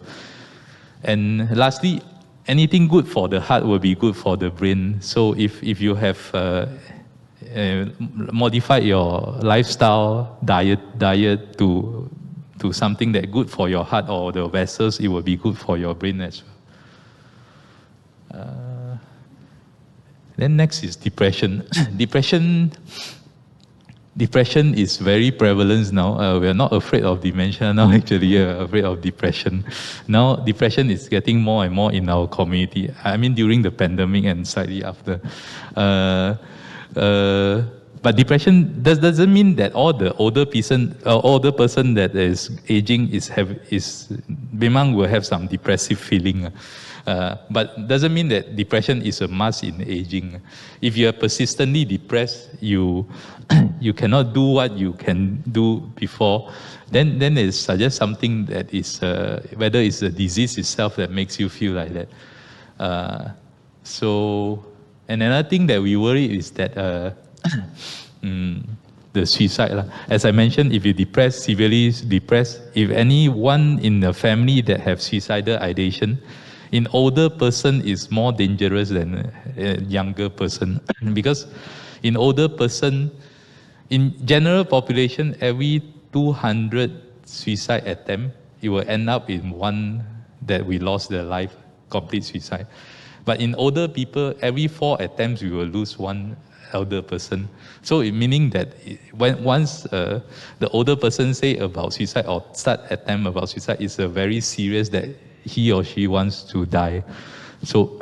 And lastly, anything good for the heart will be good for the brain. So if you have modified your lifestyle, diet to something that good for your heart or the vessels, it will be good for your brain as well. Then next is depression. Depression is very prevalent now. We are not afraid of dementia now, actually, we are afraid of depression. Now, depression is getting more and more in our community. I mean, during the pandemic and slightly after. But depression doesn't mean that all the older person that is aging memang will have some depressive feeling. But doesn't mean that depression is a must in aging. If you are persistently depressed, you cannot do what you can do before, then it suggests something that is whether it's the disease itself that makes you feel like that. So, and another thing that we worry is that the suicide. As I mentioned, if you're severely depressed, if anyone in the family that have suicidal ideation, in older person is more dangerous than a younger person. Because in older person, in general population, every 200 suicide attempt, it will end up in one that we lost their life, complete suicide. But in older people, every 4 attempts, we will lose one elder person. So it meaning that once the older person say about suicide or start attempt about suicide, it's a very serious that he or she wants to die. So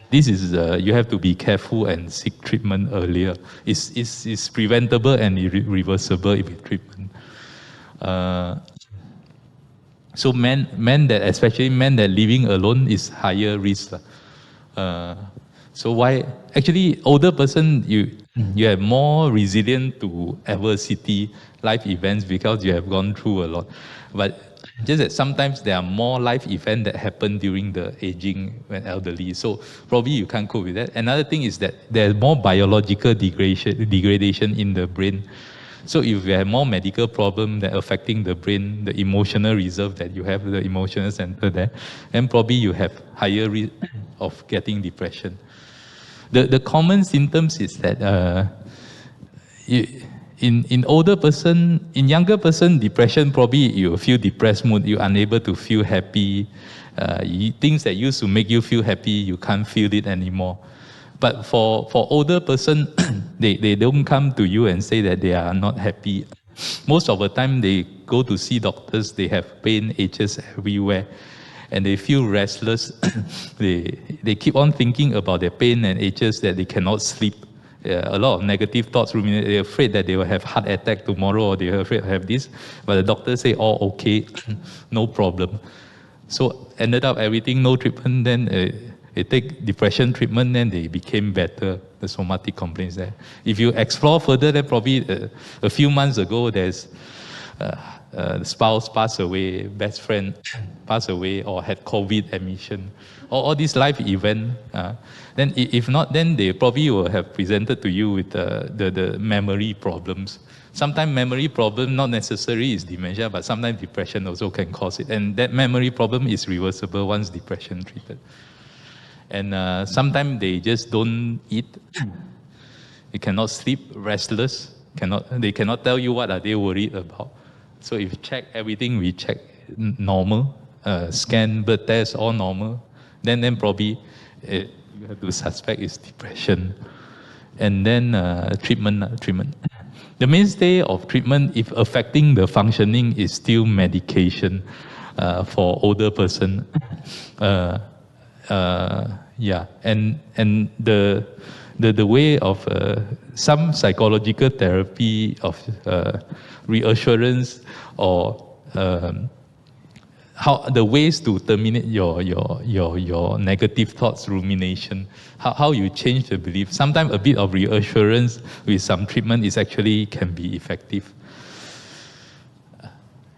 this is you have to be careful and seek treatment earlier. It's preventable and irreversible if you treatment. So especially men that living alone is higher risk. So why? Actually, older person, you have more resilient to adversity, life events because you have gone through a lot. But just that sometimes there are more life events that happen during the aging when elderly. So probably you can't cope with that. Another thing is that there's more biological degradation in the brain. So if you have more medical problem that affecting the brain, the emotional reserve that you have, the emotional center there, then probably you have higher risk of getting depression. The common symptoms is that in older person, in younger person, depression, probably you feel depressed mood, you're unable to feel happy. Things that used to make you feel happy, you can't feel it anymore. But for older person, they don't come to you and say that they are not happy. Most of the time they go to see doctors, they have pain, aches everywhere, and they feel restless. they keep on thinking about their pain and aches, that they cannot sleep. A lot of negative thoughts ruminate. They're afraid that they will have heart attack tomorrow, or they're afraid to have this. But the doctor say, oh, okay, no problem. So ended up everything, no treatment, then they take depression treatment, then they became better, the somatic complaints there. If you explore further, then probably a few months ago, there's the spouse passed away, best friend passed away, or had COVID admission, or all these life event. Then if not, then they probably will have presented to you with the memory problems. Sometimes memory problem not necessarily is dementia, but sometimes depression also can cause it. And that memory problem is reversible once depression treated. And sometimes they just don't eat. They cannot sleep, restless. They cannot tell you what are they worried about. So if you check everything, we check normal, scan, blood test, all normal. Then probably you have to suspect it's depression. And then treatment. The mainstay of treatment, if affecting the functioning, is still medication for older person. Yeah, and the way of some psychological therapy of reassurance, or how the ways to terminate your negative thoughts, rumination, how you change the belief. Sometimes a bit of reassurance with some treatment is actually can be effective.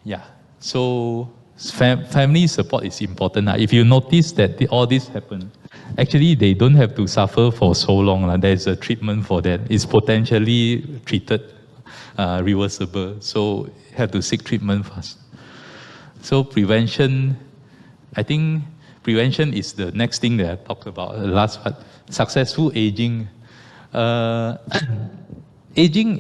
Yeah, so family support is important. If you notice that all this happen, actually they don't have to suffer for so long. There's a treatment for that. It's potentially treated, reversible. So have to seek treatment first. So prevention, I think prevention is the next thing that I talked about, the last part. Successful aging. Aging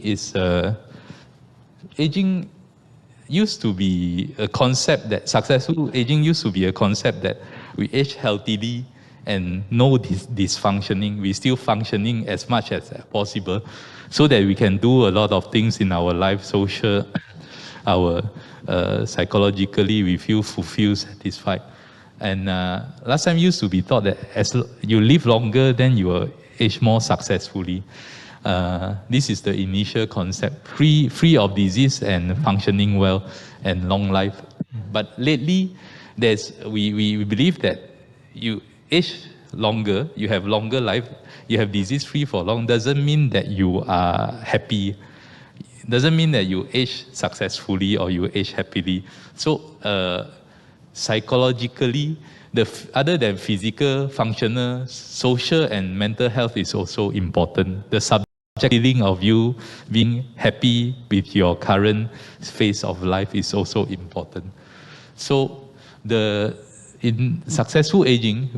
used to be a concept that, successful aging used to be a concept that we age healthily and no dysfunctioning. We still functioning as much as possible, so that we can do a lot of things in our life, social, our psychologically we feel fulfilled, satisfied. And last time used to be thought that as you live longer, then you will age more successfully. This is the initial concept, free of disease and functioning well and long life. But lately, we believe that you age longer, you have longer life, you have disease-free for long, doesn't mean that you are happy. Doesn't mean that you age successfully or you age happily. So psychologically, other than physical, functional, social and mental health is also important. The subject feeling of you being happy with your current phase of life is also important. So in successful aging,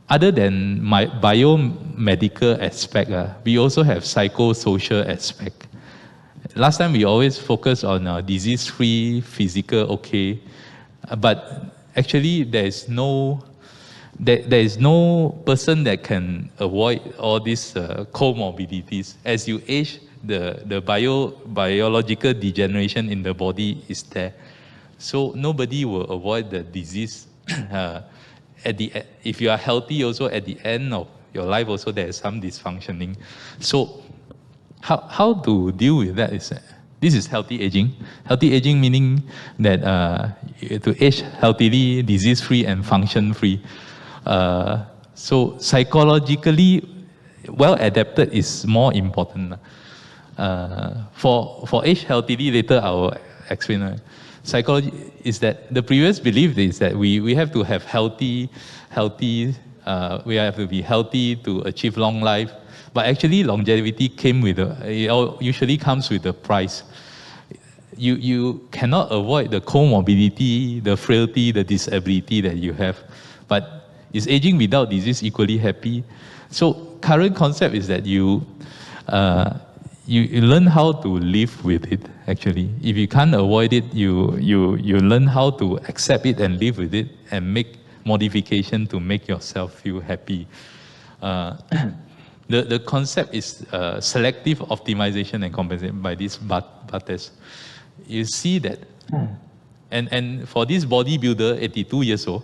other than my biomedical aspect, we also have psychosocial aspect. Last time we always focus on disease-free, physical, okay, but actually there is no person that can avoid all these comorbidities. As you age, the biological degeneration in the body is there. So nobody will avoid the disease. If you are healthy also, at the end of your life also there is some dysfunctioning. So how to deal with that is, this is healthy aging. Healthy aging meaning that to age healthily, disease-free and function-free. So psychologically well-adapted is more important. For age healthily, later I will explain. Psychology is that the previous belief is that we have to have healthy, we have to be healthy to achieve long life. But actually longevity usually comes with a price. You cannot avoid the comorbidity, the frailty, the disability that you have. But is aging without disease equally happy? So current concept is that you learn how to live with it, actually. If you can't avoid it, you learn how to accept it and live with it and make modification to make yourself feel happy. The concept is selective optimization and compensation by this Bates. You see that, and for this bodybuilder, 82 years old,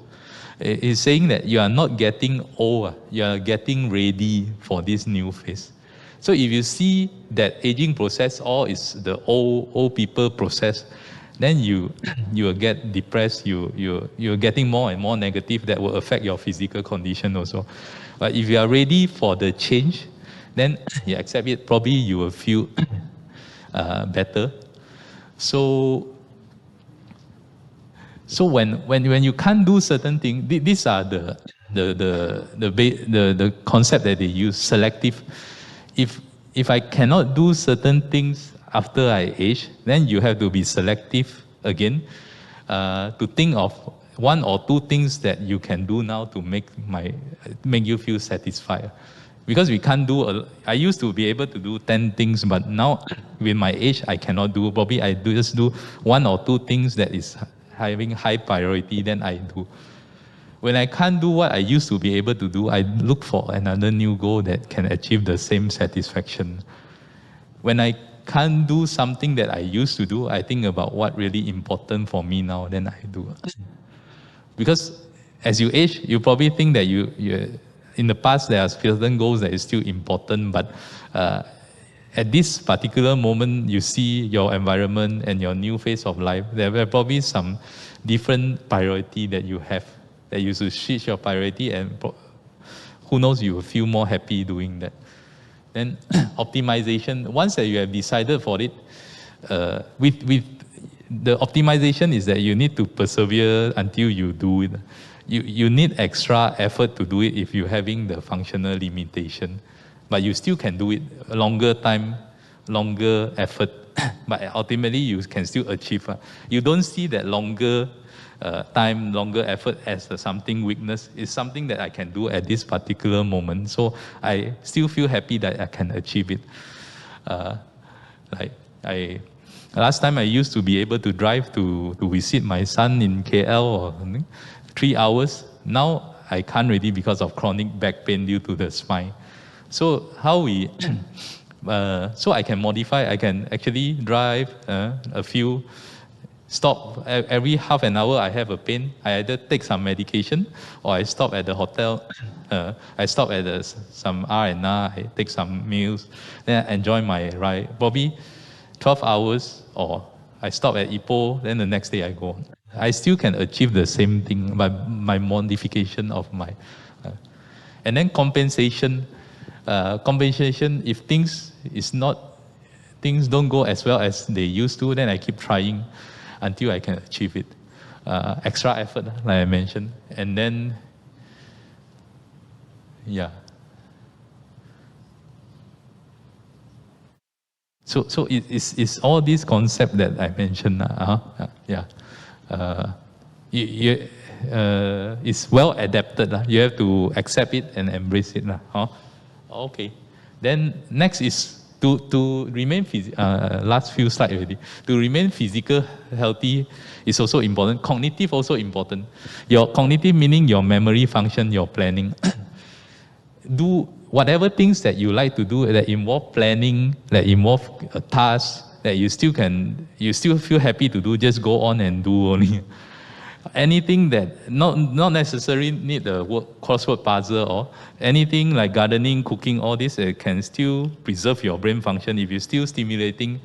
is saying that you are not getting old, you are getting ready for this new phase. So if you see that aging process, all is the old people process, then you will get depressed, you're getting more and more negative that will affect your physical condition also. But if you are ready for the change, then you accept it, probably you will feel better. So when you can't do certain things, these are the concept that they use, selective. If I cannot do certain things after I age, then you have to be selective again to think of one or two things that you can do now to make you feel satisfied. Because we can't do, I used to be able to do 10 things, but now with my age, I cannot do. Probably I just do one or two things that is having high priority, then I do. When I can't do what I used to be able to do, I look for another new goal that can achieve the same satisfaction. When I can't do something that I used to do, I think about what really important for me now, then I do. Because as you age, you probably think that you in the past there are certain goals that is still important, but at this particular moment, you see your environment and your new phase of life, there are probably some different priority that you have, that you should switch your priority, and who knows, you will feel more happy doing that. Then optimization, once that you have decided for it, with the optimization is that you need to persevere until you do it. You need extra effort to do it if you're having the functional limitation. But you still can do it, a longer time, longer effort, but ultimately you can still achieve. You don't see that longer time, longer effort as something weakness. It's something that I can do at this particular moment. So I still feel happy that I can achieve it. Last time I used to be able to drive to visit my son in KL or 3 hours. Now I can't really because of chronic back pain due to the spine. So how we, so I can modify, I can actually drive a few, stop every half an hour I have a pain, I either take some medication or I stop at the hotel, I stop at some R&R, I take some meals, then I enjoy my ride, probably 12 hours, or I stop at Ipoh, then the next day I go on. I still can achieve the same thing by my modification of my, and then compensation. Compensation, if things don't go as well as they used to, then I keep trying until I can achieve it. Extra effort, like I mentioned, and then, yeah. So it's all these concepts that I mentioned. Yeah. It's well adapted. You have to accept it and embrace it. Okay. Then next is to remain last few slides already. To remain physical healthy is also important. Cognitive also important. Your cognitive meaning your memory function, your planning. Do whatever things that you like to do that involve planning, that involve a task that you still feel happy to do, just go on and do only. Anything that not necessarily need a crossword puzzle or anything like gardening, cooking, all this can still preserve your brain function if you're still stimulating,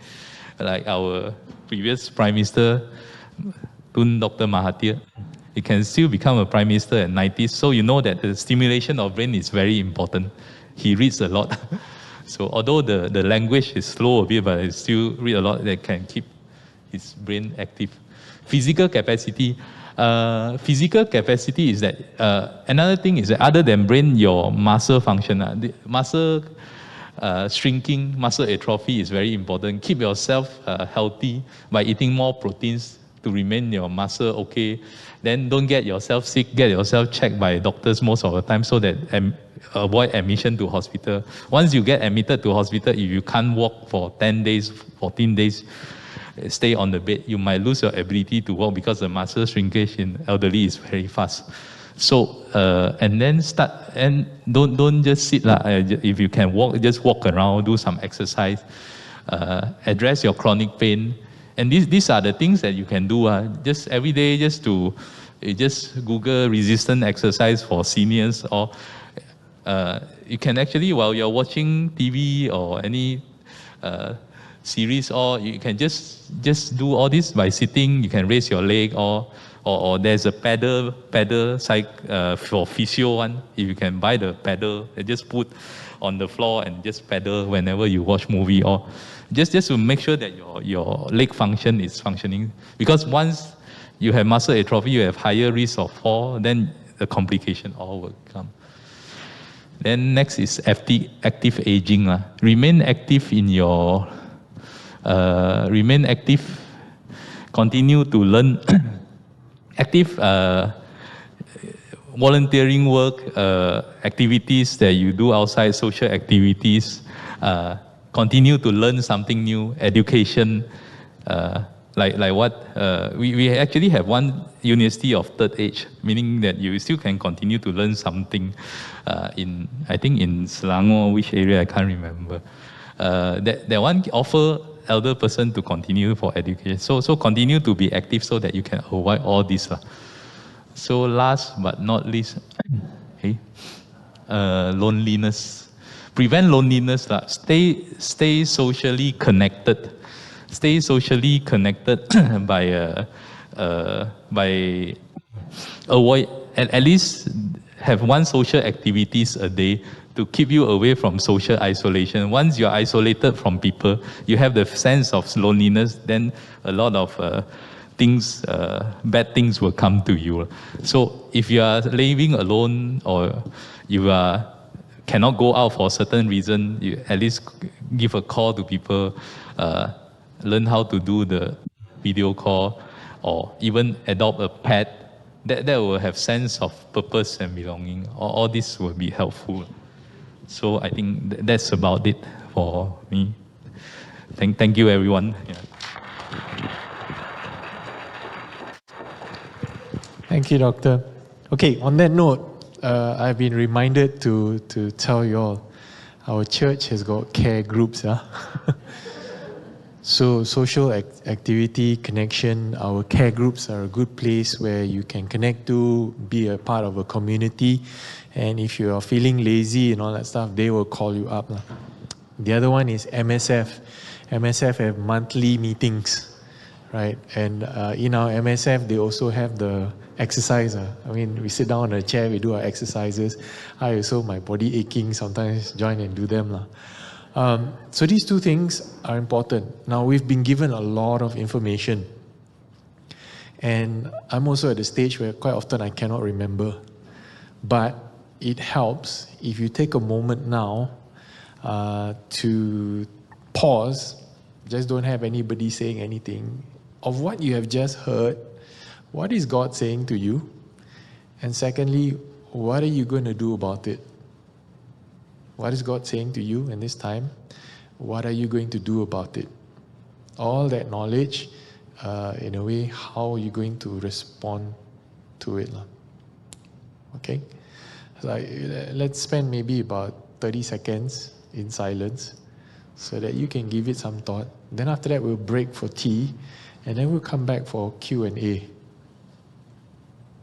like our previous Prime Minister, Dr. Mahathir. He can still become a Prime Minister at 90s, so you know that the stimulation of brain is very important. He reads a lot. So although the language is slow a bit, but he still read a lot that can keep his brain active. Physical capacity. Physical capacity is that, another thing is that other than brain, your muscle function, the muscle shrinking, muscle atrophy is very important. Keep yourself healthy by eating more proteins to remain your muscle okay. Then don't get yourself sick, get yourself checked by doctors most of the time so that avoid admission to hospital. Once you get admitted to hospital, if you can't walk for 10 days, 14 days, stay on the bed, you might lose your ability to walk because the muscle shrinkage in elderly is very fast. So and then start, and don't just sit lah. If you can walk, just walk around, do some exercise, address your chronic pain, and these are the things that you can do. Just every day, just Google resistant exercise for seniors, or you can actually, while you're watching TV or any series, or you can just do all this by sitting. You can raise your leg, or there's a pedal for physio one. If you can buy the pedal, just put on the floor and just pedal whenever you watch movie, or just to make sure that your leg function is functioning. Because once you have muscle atrophy, you have higher risk of fall, then the complication all will come. Then next is active aging. Remain active in your, remain active, continue to learn, active volunteering work, activities that you do outside, social activities, continue to learn something new, education, like what, we actually have one university of third age, meaning that you still can continue to learn something in, I think in Selangor, which area, I can't remember. That one offer elder person to continue for education. So continue to be active so that you can avoid all this. So last but not least, okay, loneliness. Prevent loneliness. Stay socially connected. Stay socially connected by avoid, at least have one social activities a day to keep you away from social isolation. Once you're isolated from people, you have the sense of loneliness, then a lot of things, bad things will come to you. So if you are living alone, or you cannot go out for a certain reason, you at least give a call to people, learn how to do the video call, or even adopt a pet. That will have sense of purpose and belonging. All this will be helpful. So I think that's about it for me. Thank you, everyone. Yeah. Thank you, Doctor. Okay, on that note, I've been reminded to tell you all, our church has got care groups. So social activity, connection, our care groups are a good place where you can connect to, be a part of a community. And if you are feeling lazy and all that stuff, they will call you up. The other one is MSF. MSF have monthly meetings, right? And in our MSF, they also have the exercise. I mean, we sit down on a chair, we do our exercises. I also, my body aching, sometimes join and do them. So these two things are important. Now, we've been given a lot of information. And I'm also at the stage where quite often I cannot remember. But it helps if you take a moment now to pause, just don't have anybody saying anything, of what you have just heard. What is God saying to you? And secondly, what are you going to do about it? What is God saying to you in this time? What are you going to do about it? All that knowledge, in a way, how are you going to respond to it? Okay? So let's spend maybe about 30 seconds in silence so that you can give it some thought. Then after that, we'll break for tea, and then we'll come back for Q&A.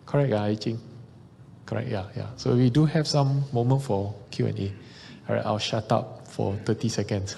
Correct, I think? Correct, yeah. So we do have some moment for Q&A. All right, I'll shut up for 30 seconds.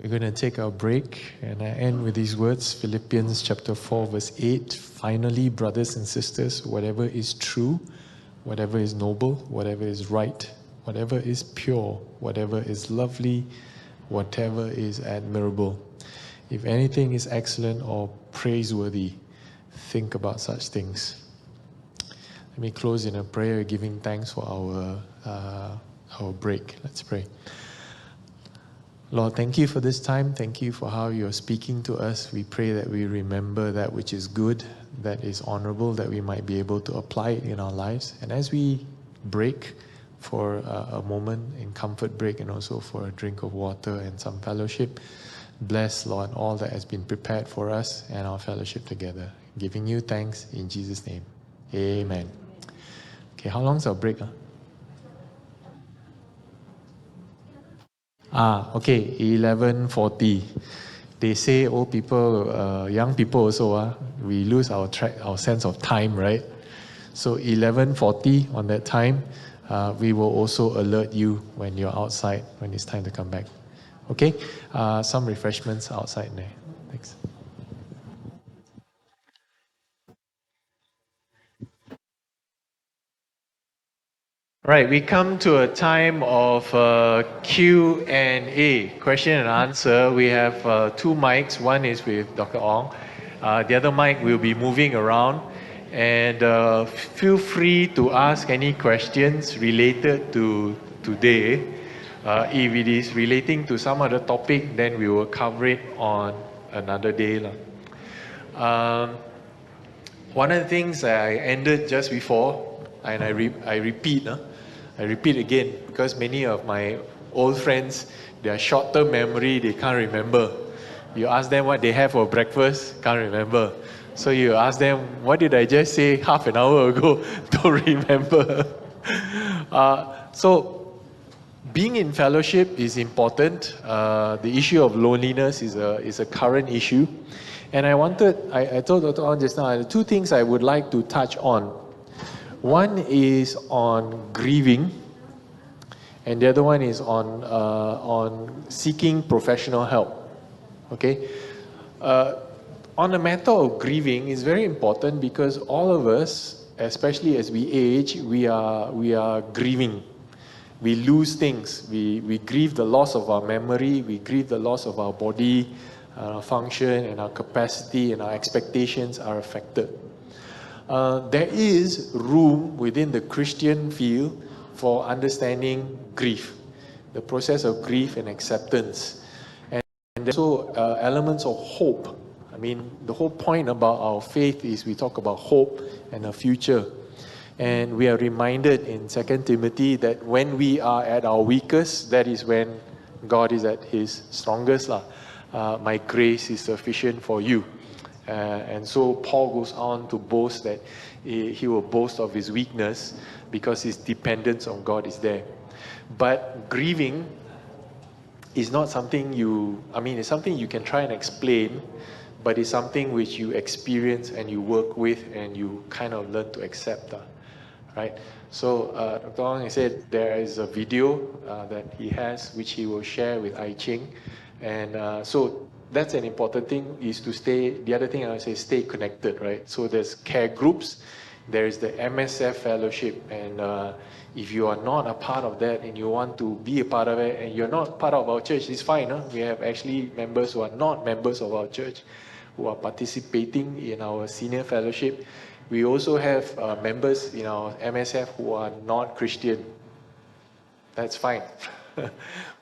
We're going to take our break, and I end with these words, Philippians chapter 4, verse 8. Finally, brothers and sisters, whatever is true, whatever is noble, whatever is right, whatever is pure, whatever is lovely, whatever is admirable, if anything is excellent or praiseworthy, think about such things. Let me close in a prayer, giving thanks for our break. Let's pray. Lord, thank you for this time. Thank you for how you're speaking to us. We pray that we remember that which is good, that is honorable, that we might be able to apply it in our lives. And as we break for a moment in comfort break, and also for a drink of water and some fellowship, bless, Lord, all that has been prepared for us and our fellowship together. Giving you thanks in Jesus' name. Amen. Okay, how long's our break? Okay, 11:40. They say old people, young people also, we lose our sense of time, right? So 11:40 on that time, we will also alert you when you're outside, when it's time to come back. Okay? Some refreshments outside there. Thanks. Right, we come to a time of Q&A, question and answer. We have two mics. One is with Dr. Ong. The other mic will be moving around. And feel free to ask any questions related to today. If it is relating to some other topic, then we will cover it on another day. One of the things I ended just before, and I repeat again, because many of my old friends, their short-term memory, they can't remember. You ask them what they have for breakfast, can't remember. So you ask them, what did I just say half an hour ago? Don't remember. So being in fellowship is important. The issue of loneliness is a current issue. And I told Dr. On just now, two things I would like to touch on. One is on grieving, and the other one is on seeking professional help. Okay? On the matter of grieving, is very important because all of us, especially as we age, we are grieving. We lose things. We grieve the loss of our memory. We grieve the loss of our body, our function, and our capacity, and our expectations are affected. There is room within the Christian field for understanding grief, the process of grief and acceptance. And there's also elements of hope. I mean, the whole point about our faith is we talk about hope and a future. And we are reminded in 2 Timothy that when we are at our weakest, that is when God is at his strongest. My grace is sufficient for you. And so Paul goes on to boast that he will boast of his weakness because his dependence on God is there. But grieving is not something it's something you can try and explain, but it's something which you experience and you work with and you kind of learn to accept. Right? So Dr. Ong said there is a video that he has which he will share with I Ching. And so that's an important thing, is to the other thing I would say, stay connected, right? So there's care groups, there is the MSF fellowship, and if you are not a part of that and you want to be a part of it and you're not part of our church, it's fine. We have actually members who are not members of our church who are participating in our senior fellowship. We also have members in our MSF who are not Christian. That's fine.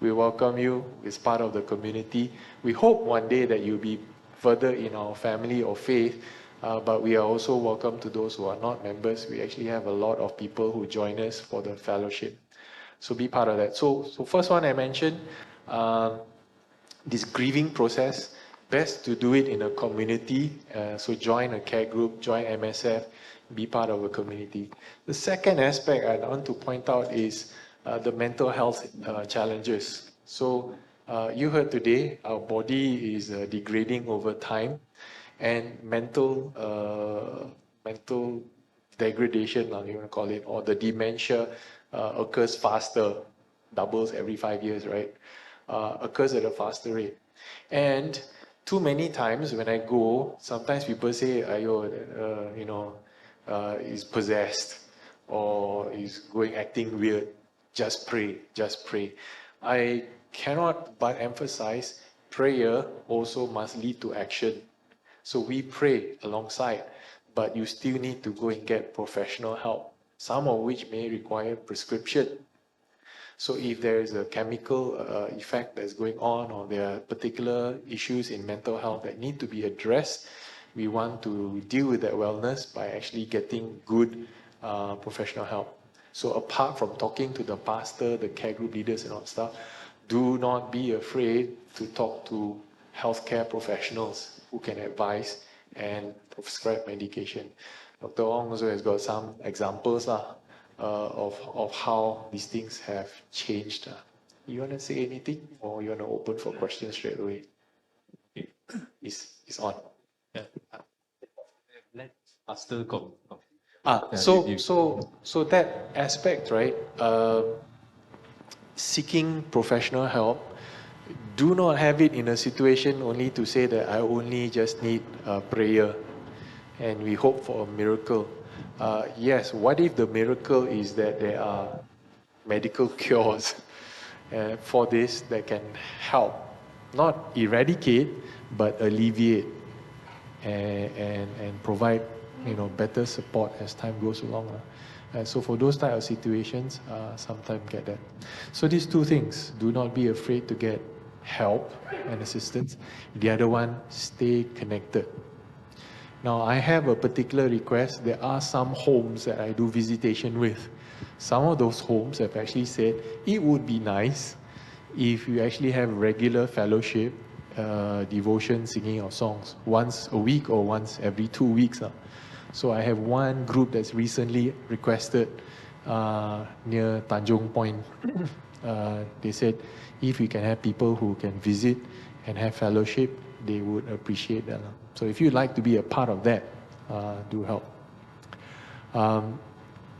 We welcome you as part of the community. We hope one day that you'll be further in our family of faith, but we are also welcome to those who are not members. We actually have a lot of people who join us for the fellowship. So be part of that. So first one I mentioned, this grieving process, best to do it in a community. So join a care group, join MSF, be part of a community. The second aspect I want to point out is the mental health challenges. So you heard today, our body is degrading over time, and mental degradation, you want to call it, or the dementia occurs faster, doubles every 5 years, right? Occurs at a faster rate. And too many times when I go, sometimes people say, "Ayo, he's possessed, or he's going acting weird. Just pray, just pray." I cannot but emphasize prayer also must lead to action. So we pray alongside, but you still need to go and get professional help, some of which may require prescription. So if there is a chemical effect that's going on, or there are particular issues in mental health that need to be addressed, we want to deal with that wellness by actually getting good professional help. So apart from talking to the pastor, the care group leaders and all stuff, do not be afraid to talk to healthcare professionals who can advise and prescribe medication. Dr. Ong also has got some examples of how these things have changed. You want to say anything, or you want to open for questions straight away? It's on. Yeah. Let Pastor go. So that aspect, right? Seeking professional help. Do not have it in a situation only to say that I only just need prayer, and we hope for a miracle. Yes, what if the miracle is that there are medical cures for this that can help, not eradicate, but alleviate and provide better support as time goes along. So for those type of situations, sometimes get that. So these two things, do not be afraid to get help and assistance. The other one, stay connected. Now, I have a particular request. There are some homes that I do visitation with. Some of those homes have actually said, it would be nice if you actually have regular fellowship, devotion, singing of songs, once a week or once every 2 weeks. So I have one group that's recently requested near Tanjong Point. They said, if we can have people who can visit and have fellowship, they would appreciate that. So if you'd like to be a part of that, do help.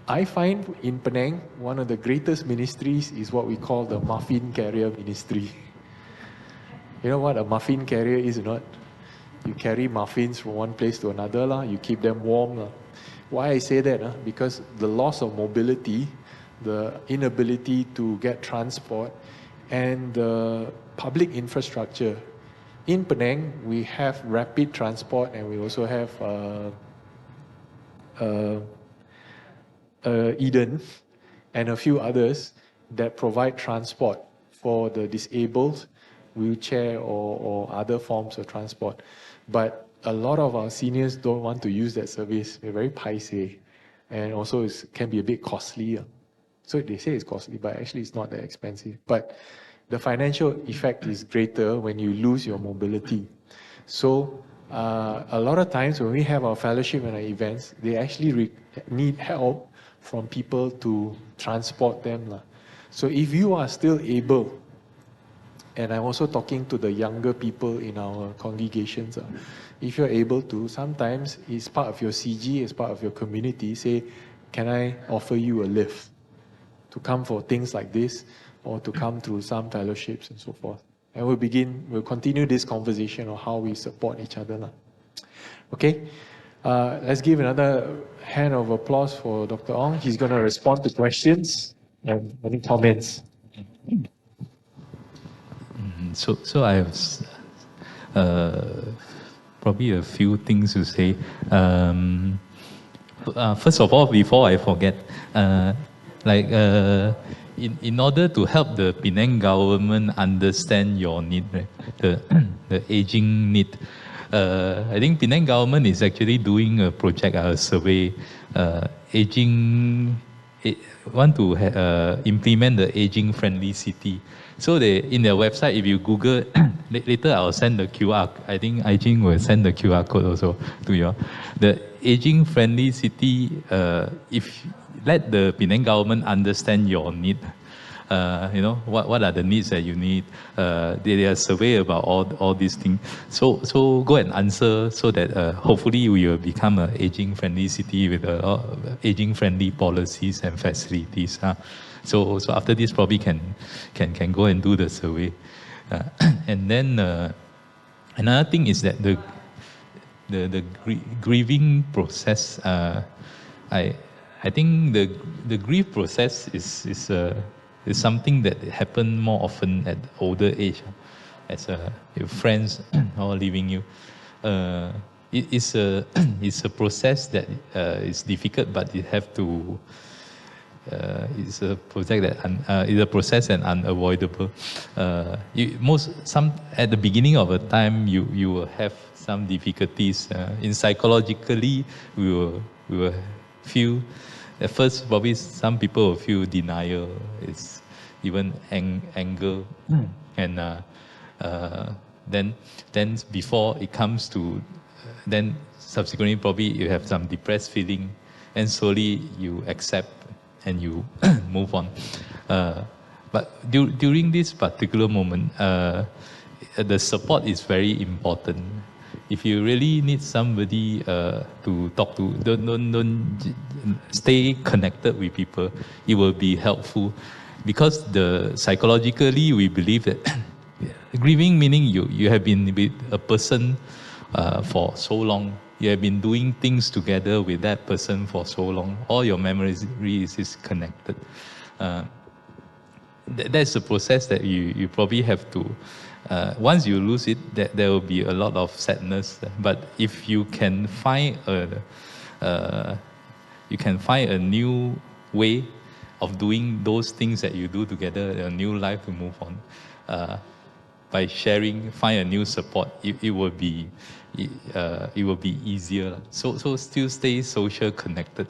I find in Penang, one of the greatest ministries is what we call the muffin carrier ministry. You know what a muffin carrier is or not? You carry muffins from one place to another, you keep them warm. Why I say that? Because the loss of mobility, the inability to get transport, and the public infrastructure. In Penang, we have rapid transport, and we also have Eden and a few others that provide transport for the disabled, wheelchair or other forms of transport. But a lot of our seniors don't want to use that service. They're very paiseh, and also it can be a bit costly. So they say it's costly, but actually it's not that expensive. But the financial effect is greater when you lose your mobility. So a lot of times when we have our fellowship and our events, they actually need help from people to transport them. So if you are still able, and I'm also talking to the younger people in our congregations, if you're able to, sometimes it's part of your CG, it's part of your community, say, can I offer you a lift to come for things like this, or to come to some fellowships and so forth. And we'll continue this conversation on how we support each other. Okay, let's give another hand of applause for Dr. Ong. He's going to respond to questions and any comments. So I have probably a few things to say. First of all, before I forget, in order to help the Penang government understand your need, right, the aging need, I think Penang government is actually doing a project, a survey, want to implement the aging-friendly city. So in their website, if you Google, later I'll send the QR. I think Aging will send the QR code also to you. The aging-friendly city, if let the Penang government understand your need, what are the needs that you need. They are survey about all these things. So go and answer so that hopefully we will become an aging-friendly city with aging-friendly policies and facilities. So after this, probably can go and do the survey. And then another thing is that the grieving process. I think the grief process is something that happen more often at older age, as your friends are leaving you. It's a it's a process that is difficult, but you have to. It's a process and unavoidable. Some at the beginning of a time you will have some difficulties. In psychologically, we will feel at first probably some people will feel denial. It's even anger, and then before it comes to then subsequently probably you have some depressed feeling, and slowly you accept and you move on. But during this particular moment, the support is very important. If you really need somebody to talk to, don't stay connected with people. It will be helpful, because psychologically we believe that grieving meaning you have been with a person for so long. You have been doing things together with that person for so long. All your memories is connected. That's the process that you probably have to. Once you lose it, there will be a lot of sadness. But if you can find a new way of doing those things that you do together, a new life to move on, by sharing, find a new support, it will be easier. So still stay social connected.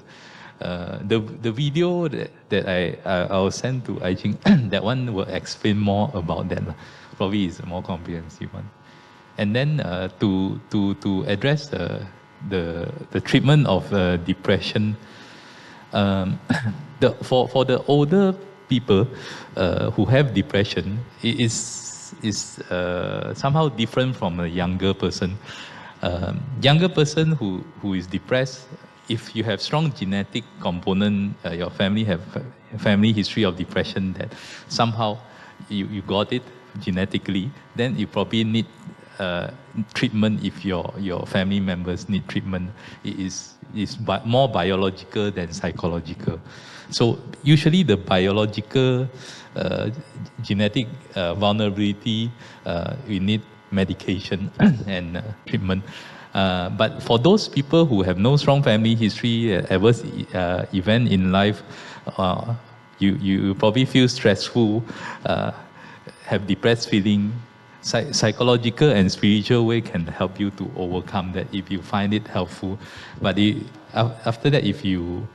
The video that I'll send to Aijing, that one will explain more about that. Probably is a more comprehensive one. And then to address the treatment of depression, for the older people who have depression, it is somehow different from a younger person. Younger person who is depressed, if you have strong genetic component, your family have family history of depression, that somehow you got it genetically, then you probably need treatment. If your family members need treatment, it is more biological than psychological. So usually the biological genetic vulnerability, we need medication and treatment. But for those people who have no strong family history, adverse event in life, you probably feel stressful, have depressed feeling. Psychological and spiritual way can help you to overcome that if you find it helpful. But after that, if you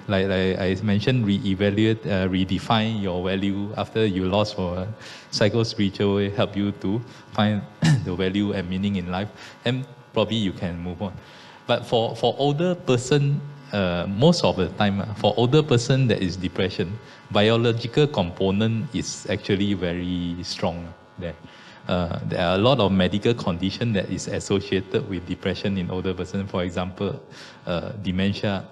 like I mentioned, reevaluate, redefine your value after you lost, for psycho-spiritual way help you to find the value and meaning in life, and probably you can move on. But for older person, most of the time, for older person that is depression, biological component is actually very strong there. There are a lot of medical condition that is associated with depression in older person. For example, dementia,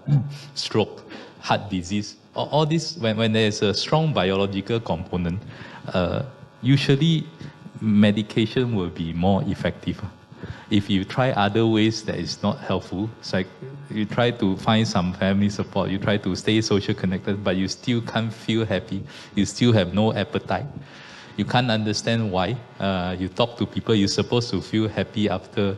stroke, heart disease. All this, when there is a strong biological component, usually medication will be more effective. If you try other ways that is not helpful, it's like you try to find some family support, you try to stay social connected, but you still can't feel happy, you still have no appetite. You can't understand why. You talk to people, you're supposed to feel happy after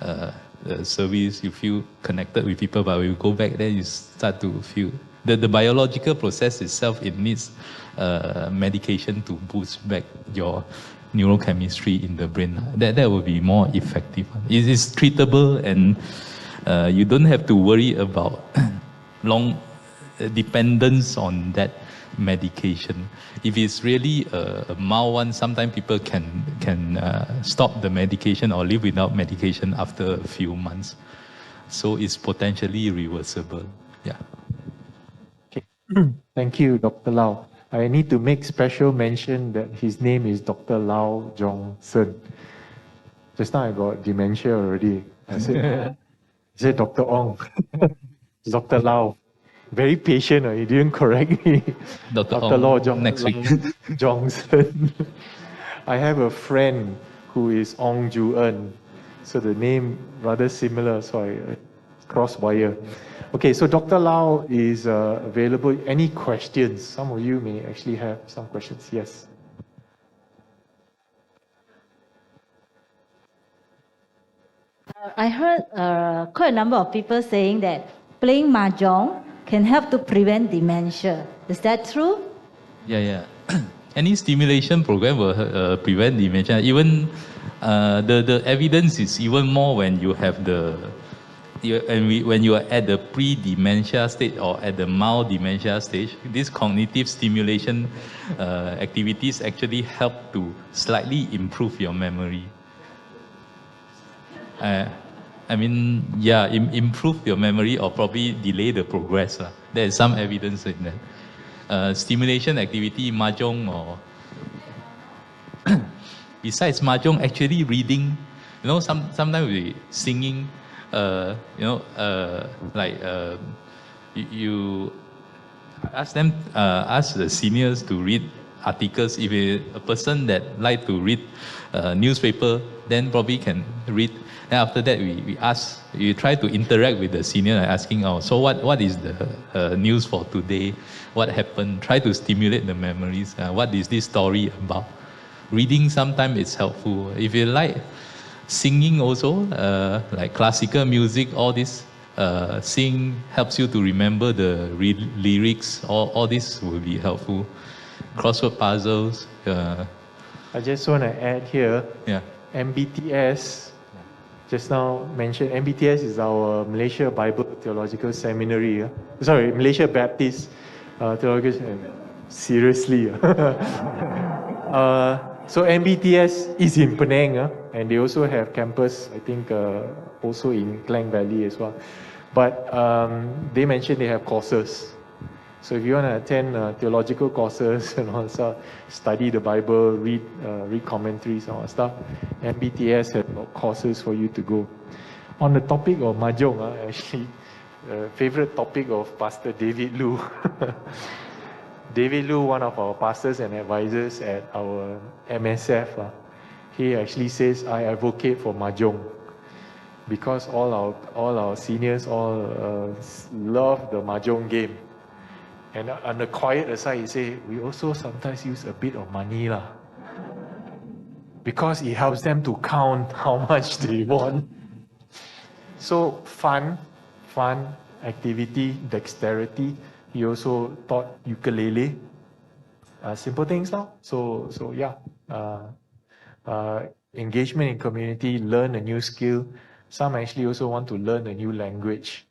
the service, you feel connected with people, but when you go back there, you start to feel... The biological process itself, it needs medication to boost back your neurochemistry in the brain. That will be more effective. It is treatable, and you don't have to worry about long dependence on that medication. If it's really a mild one, sometimes people can stop the medication or live without medication after a few months. So it's potentially reversible. Yeah. Okay. Thank you, Dr. Lau. I need to make special mention that his name is Dr. Lau Jong Sern. Just now I got dementia already. I said Dr. Ong. Dr. Lau. Very patient, he didn't correct me. Dr. Dr. Law Ong, next week. Johnson. I have a friend who is Ong Ju Eun. So the name rather similar, so I cross wire. Okay, so Dr. Lau is available. Any questions? Some of you may actually have some questions. Yes. I heard quite a number of people saying that playing mahjong can help to prevent dementia. Is that true? Yeah. Any stimulation program will prevent dementia. Even the evidence is even more when you have when you are at the pre-dementia stage or at the mild dementia stage. These cognitive stimulation activities actually help to slightly improve your memory. Improve your memory or probably delay the progress. There is some evidence in that. Stimulation activity, mahjong, or besides mahjong, actually reading. Sometimes we singing. You ask the seniors to read articles. If a person that like to read newspaper, then probably can read. And after that, we try to interact with the senior, asking, so what is the news for today? What happened? Try to stimulate the memories. What is this story about? Reading sometimes is helpful. If you like singing also, like classical music, all this, sing helps you to remember the lyrics. All this will be helpful. Crossword puzzles. I just want to add here, MBTS. Just now mentioned, MBTS is our Malaysia Bible Theological Seminary. Malaysia Baptist Theological Seminary. Seriously. So MBTS is in Penang, and they also have campus, I think, also in Klang Valley as well. But they mentioned they have courses. So if you want to attend theological courses and also study the Bible, read commentaries and all that stuff, MBTS has courses for you to go. On the topic of mahjong, actually, favorite topic of Pastor David Lu. David Lu, one of our pastors and advisors at our MSF, he actually says, I advocate for mahjong because all our seniors love the mahjong game. And on the quiet aside, he say, we also sometimes use a bit of money because it helps them to count how much they want. So fun activity, dexterity. He also taught ukulele, simple things now. So yeah, engagement in community, learn a new skill. Some actually also want to learn a new language.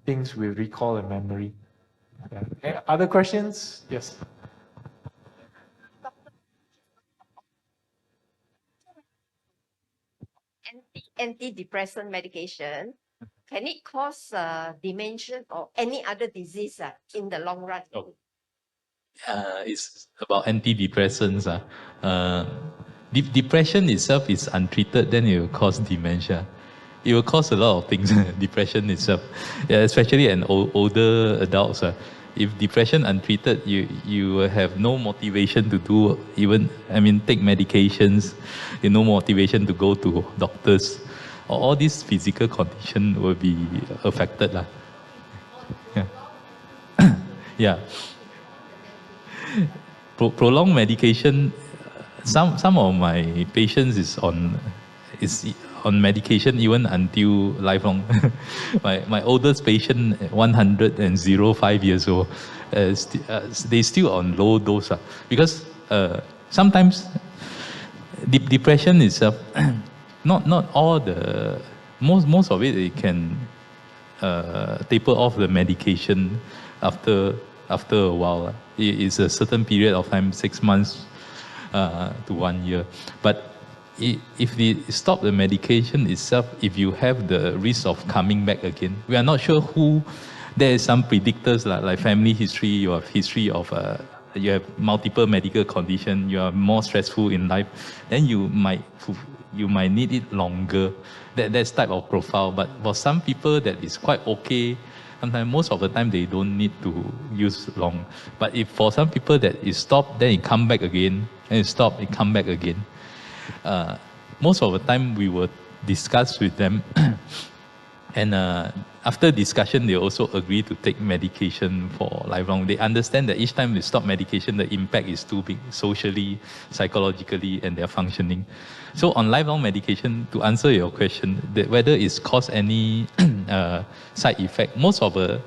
Things with recall and memory. Yeah. Other questions? Yes. Antidepressant medication, can it cause dementia or any other disease in the long run? It's about antidepressants. Depression itself is untreated, then it will cause dementia. It will cause a lot of things, depression itself, especially in older adults. If depression untreated, you will have no motivation to do take medications, no motivation to go to doctors. All these physical conditions will be affected. Yeah. Prolonged medication. Some of my patients is on medication even until lifelong. my oldest patient, 105 years old, they still on low dose because sometimes depression is not all the most of it can taper off the medication after a while. It's a certain period of time, 6 months to 1 year. But if they stop the medication itself, if you have the risk of coming back again, we are not sure who. There is some predictors like family history, you have history of you have multiple medical condition, you are more stressful in life, then you might need it longer. That's type of profile. But for some people that is quite okay, sometimes, most of the time, they don't need to use long. But if for some people that it stop, then it come back again, and it stop, it come back again. Most of the time, we will discuss with them. And after discussion, they also agree to take medication for lifelong. They understand that each time they stop medication, the impact is too big, socially, psychologically, and their functioning. So on lifelong medication, to answer your question, that whether it's caused any side effect, most of the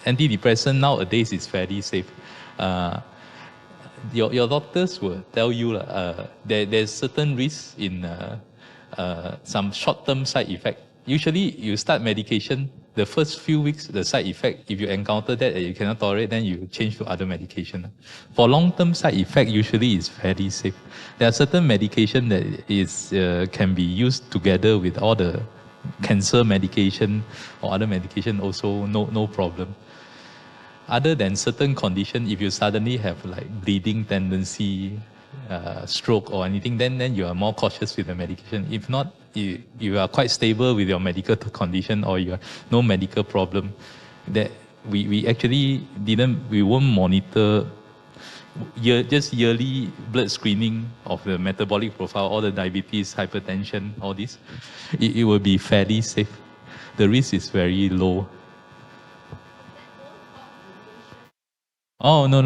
antidepressant nowadays is fairly safe. Your doctors will tell you there's certain risks in some short-term side effect. Usually, you start medication, the first few weeks, the side effect, if you encounter that and you cannot tolerate, then you change to other medication. For long-term side effect, usually it's fairly safe. There are certain medication that is can be used together with all the cancer medication or other medication, also no problem. Other than certain condition, if you suddenly have like bleeding tendency, stroke or anything, then you are more cautious with the medication. If not, you are quite stable with your medical condition or you have no medical problem, that we actually we won't monitor just yearly blood screening of the metabolic profile, all the diabetes, hypertension, all this. It will be fairly safe. The risk is very low. Oh, no.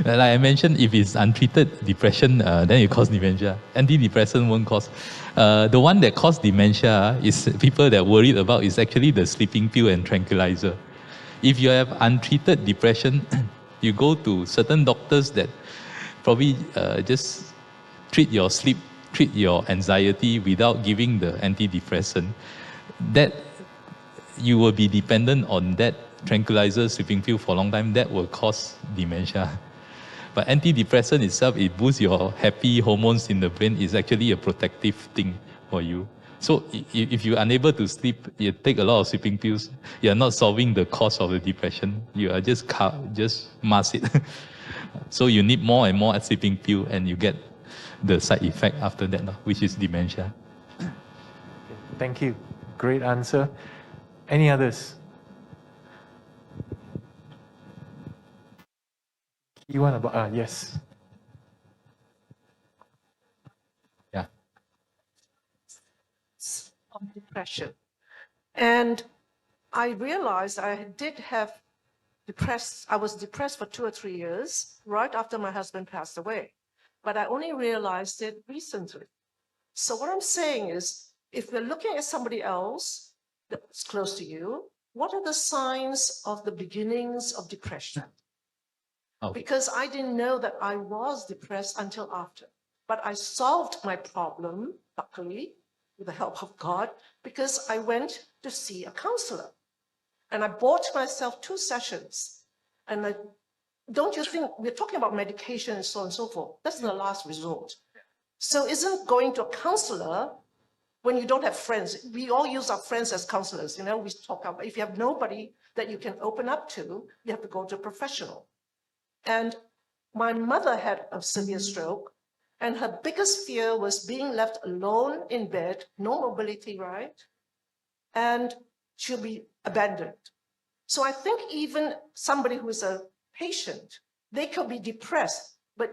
Like I mentioned, if it's untreated depression, then it causes dementia. Antidepressant won't cause. The one that causes dementia is people that worried about is actually the sleeping pill and tranquilizer. If you have untreated depression, you go to certain doctors that probably just treat your sleep, treat your anxiety without giving the antidepressant. That you will be dependent on that tranquilizer, sleeping pill for a long time. That will cause dementia. But antidepressant itself, it boosts your happy hormones in the brain. It's actually a protective thing for you. So if you're unable to sleep, you take a lot of sleeping pills, you're not solving the cause of the depression. You are just mask it. So you need more and more sleeping pill, and you get the side effect after that, which is dementia. Thank you. Great answer. Any others? You want about yes. Yeah. On depression. And I realized I was depressed for 2 or 3 years, right after my husband passed away. But I only realized it recently. So what I'm saying is, if we're looking at somebody else that's close to you, what are the signs of the beginnings of depression? Okay. Because I didn't know that I was depressed until after. But I solved my problem, luckily, with the help of God, because I went to see a counselor. And I bought myself 2 sessions. And don't you think, we're talking about medication and so on and so forth. That's the last resort. So isn't going to a counselor when you don't have friends? We all use our friends as counselors. We talk about, if you have nobody that you can open up to, you have to go to a professional. And my mother had a severe stroke, and her biggest fear was being left alone in bed, no mobility, right? And she'll be abandoned. So I think even somebody who is a patient, they could be depressed. But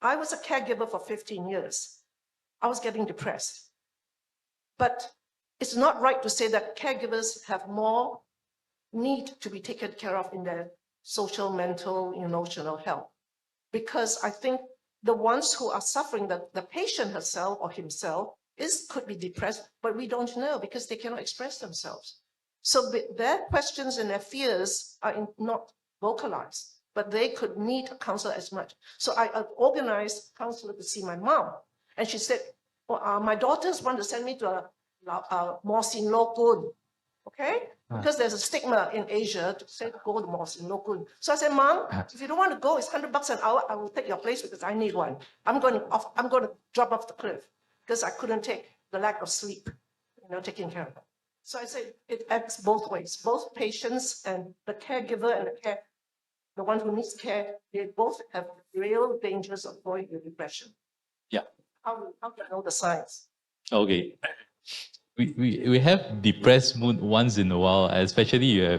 I was a caregiver for 15 years. I was getting depressed. But it's not right to say that caregivers have more need to be taken care of in their social, mental, emotional health. Because I think the ones who are suffering, the patient herself or himself, could be depressed, but we don't know because they cannot express themselves. So their questions and their fears are not vocalized, but they could need a counselor as much. So I organized a counselor to see my mom. And she said, my daughters want to send me to a Morsin Lokun. Okay? Because there's a stigma in Asia to say go to Morsin Lokun. So I said, Mom, if you don't want to go, it's $100 an hour. I will take your place because I need one. I'm going to drop off the cliff because I couldn't take the lack of sleep, taking care of it. So I say it acts both ways. Both patients and the caregiver and the one who needs care, they both have real dangers of going into depression. Yeah. How do you know the signs? Okay. we have depressed mood once in a while, especially you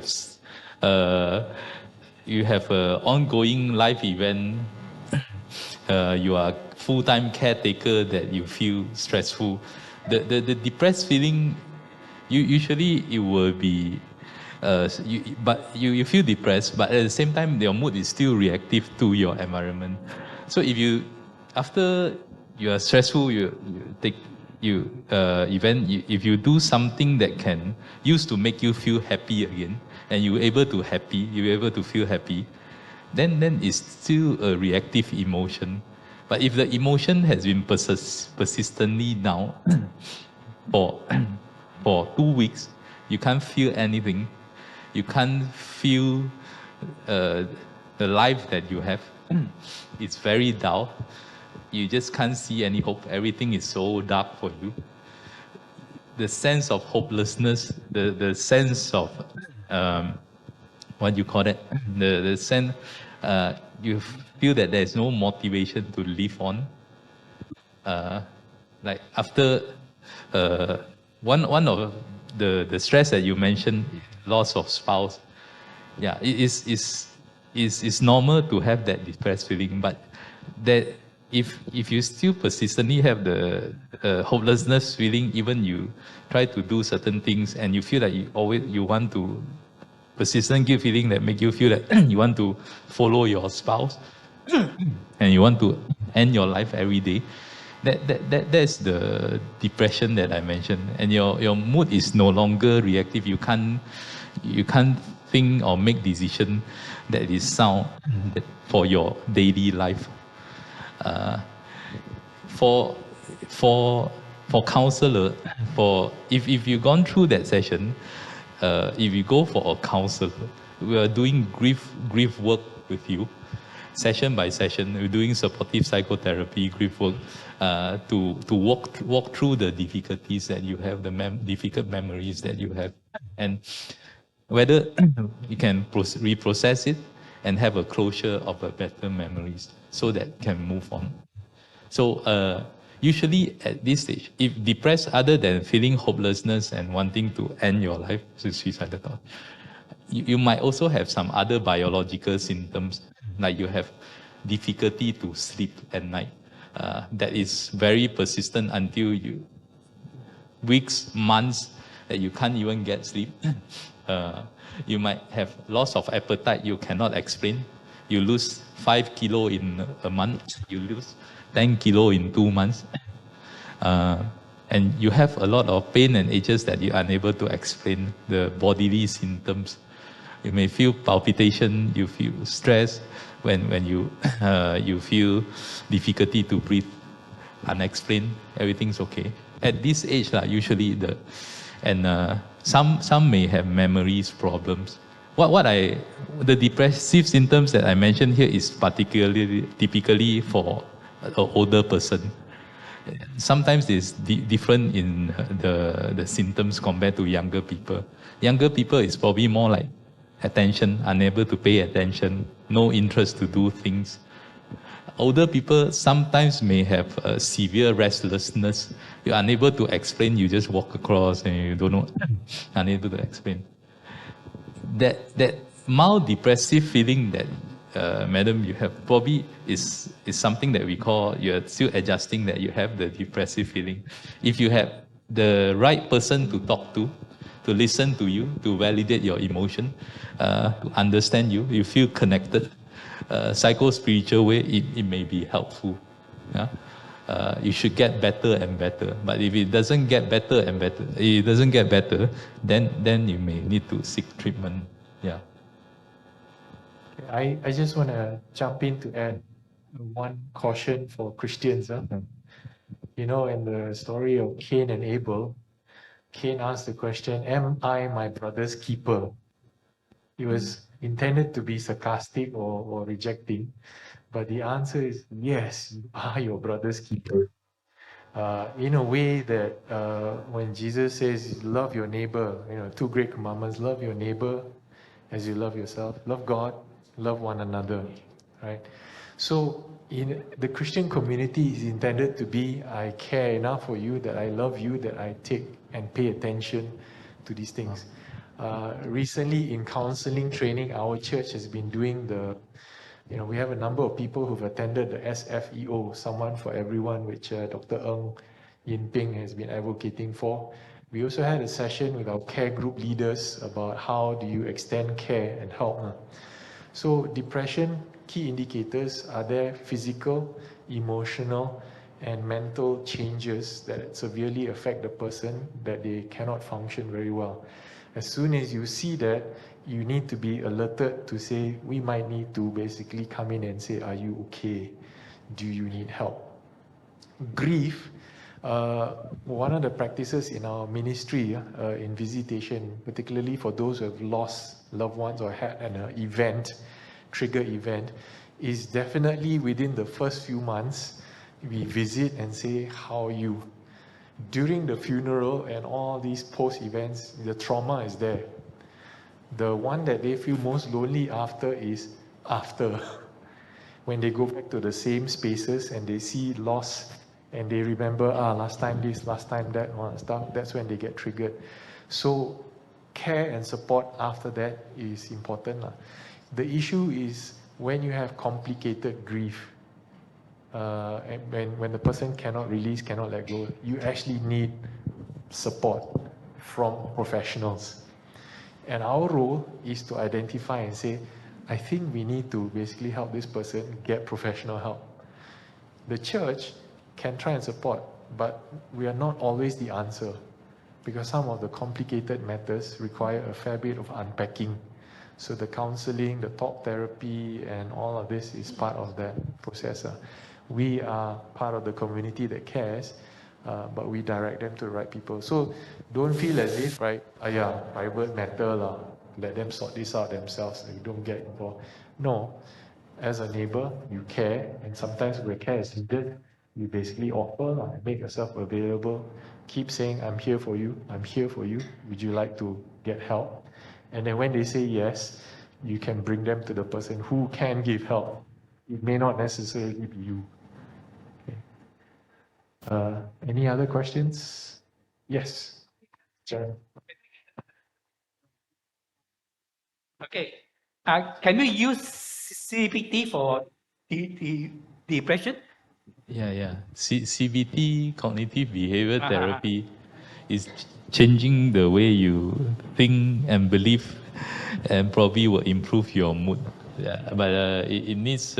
have a ongoing life event. You are full-time caretaker that you feel stressful. The depressed feeling, usually it will be, you feel depressed, but at the same time your mood is still reactive to your environment. So if you, after you are stressful, if you do something that can used to make you feel happy again, and you're able to feel happy, then it's still a reactive emotion. But if the emotion has been persistently down for for 2 weeks, you can't feel anything, you can't feel the life that you have. It's very dull. You just can't see any hope. Everything is so dark for you. The sense of hopelessness, the sense of what you call it, the sense, you feel that there's no motivation to live on. Like after one of the stress that you mentioned, loss of spouse. Yeah, it's normal to have that depressed feeling, but that if you still persistently have the hopelessness feeling, even you try to do certain things and you feel like you want to persistent guilt feeling that make you feel that you want to follow your spouse and you want to end your life every day. That's the depression that I mentioned, and your mood is no longer reactive. You can't think or make decision that is sound for your daily life. For counselor, if you've gone through that session, if you go for a counselor, we are doing grief work with you, session by session. We're doing supportive psychotherapy, grief work, to walk through the difficulties that you have, the difficult memories that you have, and whether you can reprocess it and have a closure of a better memories so that can move on. So usually at this stage, if depressed, other than feeling hopelessness and wanting to end your life, suicidal thought, you might also have some other biological symptoms, like you have difficulty to sleep at night. That is very persistent until weeks, months, that you can't even get sleep. You might have loss of appetite you cannot explain. You lose 5 kilo in a month, you lose 10 kilo in 2 months. And you have a lot of pain and aches that you're unable to explain, the bodily symptoms. You may feel palpitation, you feel stress when you you feel difficulty to breathe, unexplained, everything's okay. At this age, usually some may have memories problems. The depressive symptoms that I mentioned here is typically for an older person. Sometimes it's different in the symptoms compared to younger people. Younger people is probably more like attention, unable to pay attention, no interest to do things. Older people sometimes may have a severe restlessness. You're unable to explain, you just walk across and you don't know, unable to explain. That mild depressive feeling that, madam, you have probably is something that we call, you're still adjusting that you have the depressive feeling. If you have the right person to talk to listen to you, to validate your emotion, to understand you, you feel connected, psycho-spiritual way, it may be helpful. Yeah? You should get better and better. But if it doesn't get better and better, then you may need to seek treatment. Yeah. I just want to jump in to add one caution for Christians. You know, in the story of Cain and Abel, Cain asked the question, am I my brother's keeper? It was intended to be sarcastic or rejecting, but the answer is yes, you are your brother's keeper. In a way that when Jesus says, love your neighbor, 2 great commandments, love your neighbor as you love yourself, love God, love one another, right? So in the Christian community is intended to be, I care enough for you, that I love you, that I take and pay attention to these things. Recently in counseling training, our church has been doing we have a number of people who've attended the SFEO, Someone for Everyone, which Dr. Ng Yin Ping has been advocating for. We also had a session with our care group leaders about how do you extend care and help. So depression, key indicators are there physical, emotional, and mental changes that severely affect the person, that they cannot function very well. As soon as you see that, you need to be alerted to say, we might need to basically come in and say, are you okay? Do you need help? Grief, one of the practices in our ministry in visitation, particularly for those who have lost loved ones or had an event, trigger event, is definitely within the first few months, we visit and say, how are you? During the funeral and all these post-events, the trauma is there. The one that they feel most lonely after is after. When they go back to the same spaces and they see loss and they remember, last time this, last time that, all that stuff, that's when they get triggered. So care and support after that is important. The issue is when you have complicated grief, and when the person cannot release, cannot let go, you actually need support from professionals. And our role is to identify and say, I think we need to basically help this person get professional help. The church can try and support, but we are not always the answer, because some of the complicated matters require a fair bit of unpacking. So the counseling, the talk therapy, and all of this is part of that process. We are part of the community that cares, but we direct them to the right people. So don't feel as if, right, private matter, let them sort this out themselves, you don't get involved. No, as a neighbor, you care, and sometimes where care is needed, you basically offer, make yourself available, keep saying, I'm here for you, I'm here for you, would you like to get help? And then when they say yes, you can bring them to the person who can give help. It may not necessarily be you. Okay. Any other questions? Yes, Sern. Okay. Can we use CBT for depression? Yeah. CBT, cognitive behavior therapy, is changing the way you think and believe, and probably will improve your mood. Yeah, but it needs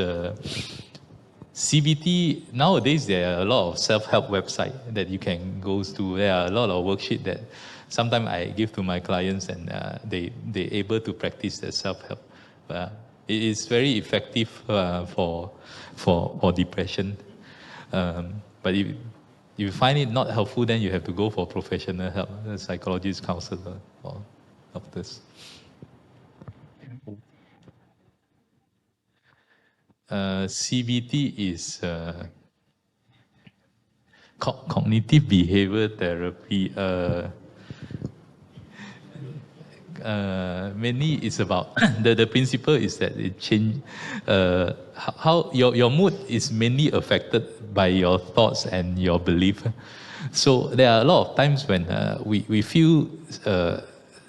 CBT. Nowadays, there are a lot of self-help websites that you can go to. There are a lot of worksheets that sometimes I give to my clients, and they able to practice their self-help. It is very effective for depression. But if you find it not helpful, then you have to go for professional help, a psychologist, counselor, or doctors. CBT is cognitive behavior therapy. Mainly it's about the principle is that it change how your mood is mainly affected by your thoughts and your belief. So there are a lot of times when we feel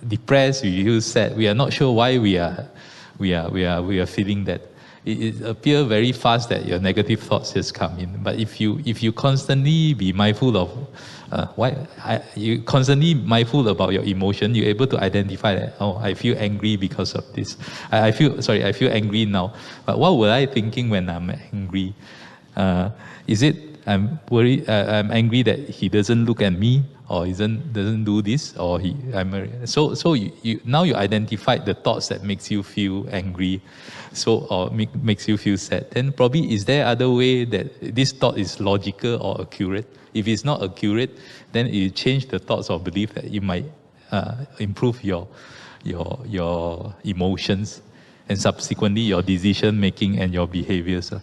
depressed, we feel sad, we are not sure why we are feeling that. It appears very fast that your negative thoughts just come in. But if you constantly be mindful of you constantly mindful about your emotion, you're able to identify that, I feel angry because of this. I feel angry now. But what were I thinking when I'm angry? Is it I'm worried? I'm angry that he doesn't look at me, or doesn't do this, or so you now you identified the thoughts that makes you feel angry, or makes you feel sad. Then probably is there other way that this thought is logical or accurate? If it's not accurate, then you change the thoughts or belief that you might improve your emotions, and subsequently your decision making and your behaviors.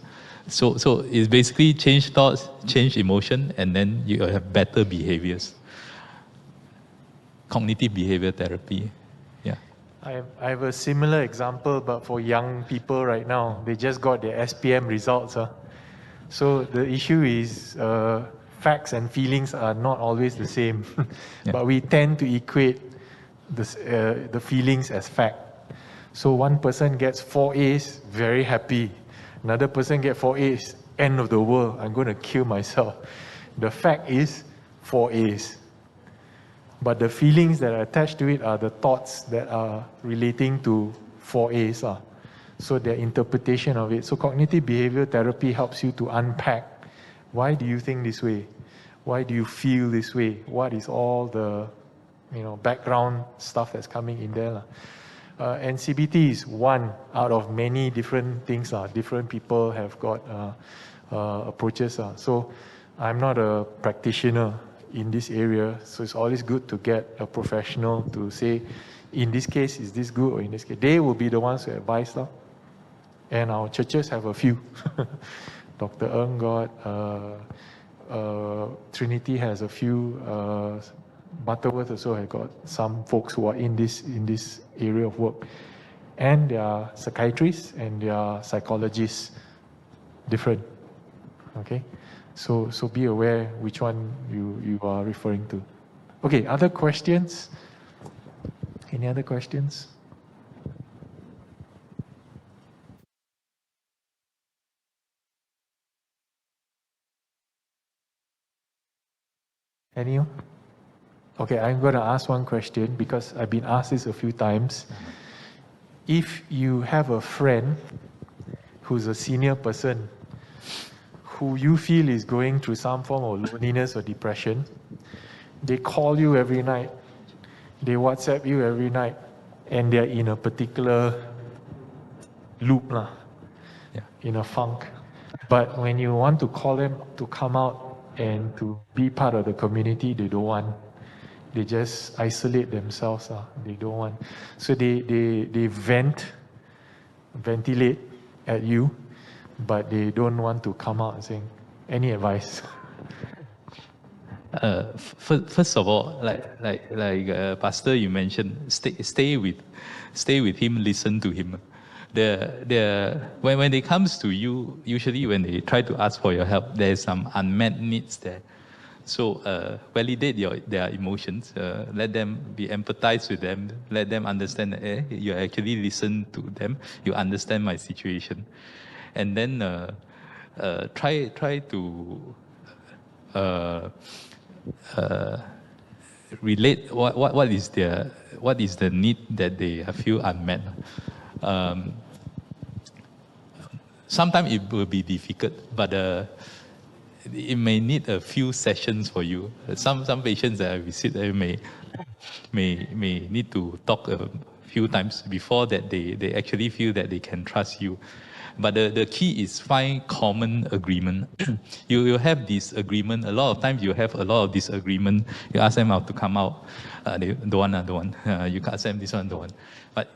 So it's basically change thoughts, change emotion, and then you have better behaviors. Cognitive behavior therapy. Yeah. I have a similar example, but for young people right now, they just got their SPM results. So the issue is facts and feelings are not always the same, but we tend to equate the feelings as fact. So one person gets 4 A's, very happy. Another person gets 4 A's, end of the world, I'm going to kill myself. The fact is 4 A's. But the feelings that are attached to it are the thoughts that are relating to 4 A's. So their interpretation of it. So cognitive behavioral therapy helps you to unpack. Why do you think this way? Why do you feel this way? What is all the background stuff that's coming in there? And CBT is one out of many different things. Different people have got approaches. So I'm not a practitioner in this area, so it's always good to get a professional to say, in this case, is this good, or in this case? They will be the ones who advise. And our churches have a few. Dr. Ng got, Trinity has a few, Butterworth also has got some folks who are in this area of work. And they are psychiatrists and they are psychologists, different. Okay? So be aware which one you are referring to. Okay, other questions? Any other questions? Anyone? Okay, I'm going to ask one question because I've been asked this a few times. If you have a friend who's a senior person who you feel is going through some form of loneliness or depression, they call you every night, they WhatsApp you every night, and they're in a particular loop, in a funk. But when you want to call them to come out and to be part of the community, they don't want. They just isolate themselves. They don't want. So they ventilate at you, but they don't want to come out and saying, any advice? First of all, like Pastor, you mentioned, stay with him, listen to him. When it comes to you, usually when they try to ask for your help, there's some unmet needs there. So validate their emotions. Let them be empathized with them. Let them understand that you actually listen to them. You understand my situation, and then try to relate what is the need that they feel unmet. Sometimes it will be difficult, but it may need a few sessions for you. Some patients that I visit, they may need to talk a few times before that they actually feel that they can trust you. But the key is find common agreement. You have disagreement. A lot of times you have a lot of disagreement. You ask them out to come out. They don't want. You ask them this one, don't want. But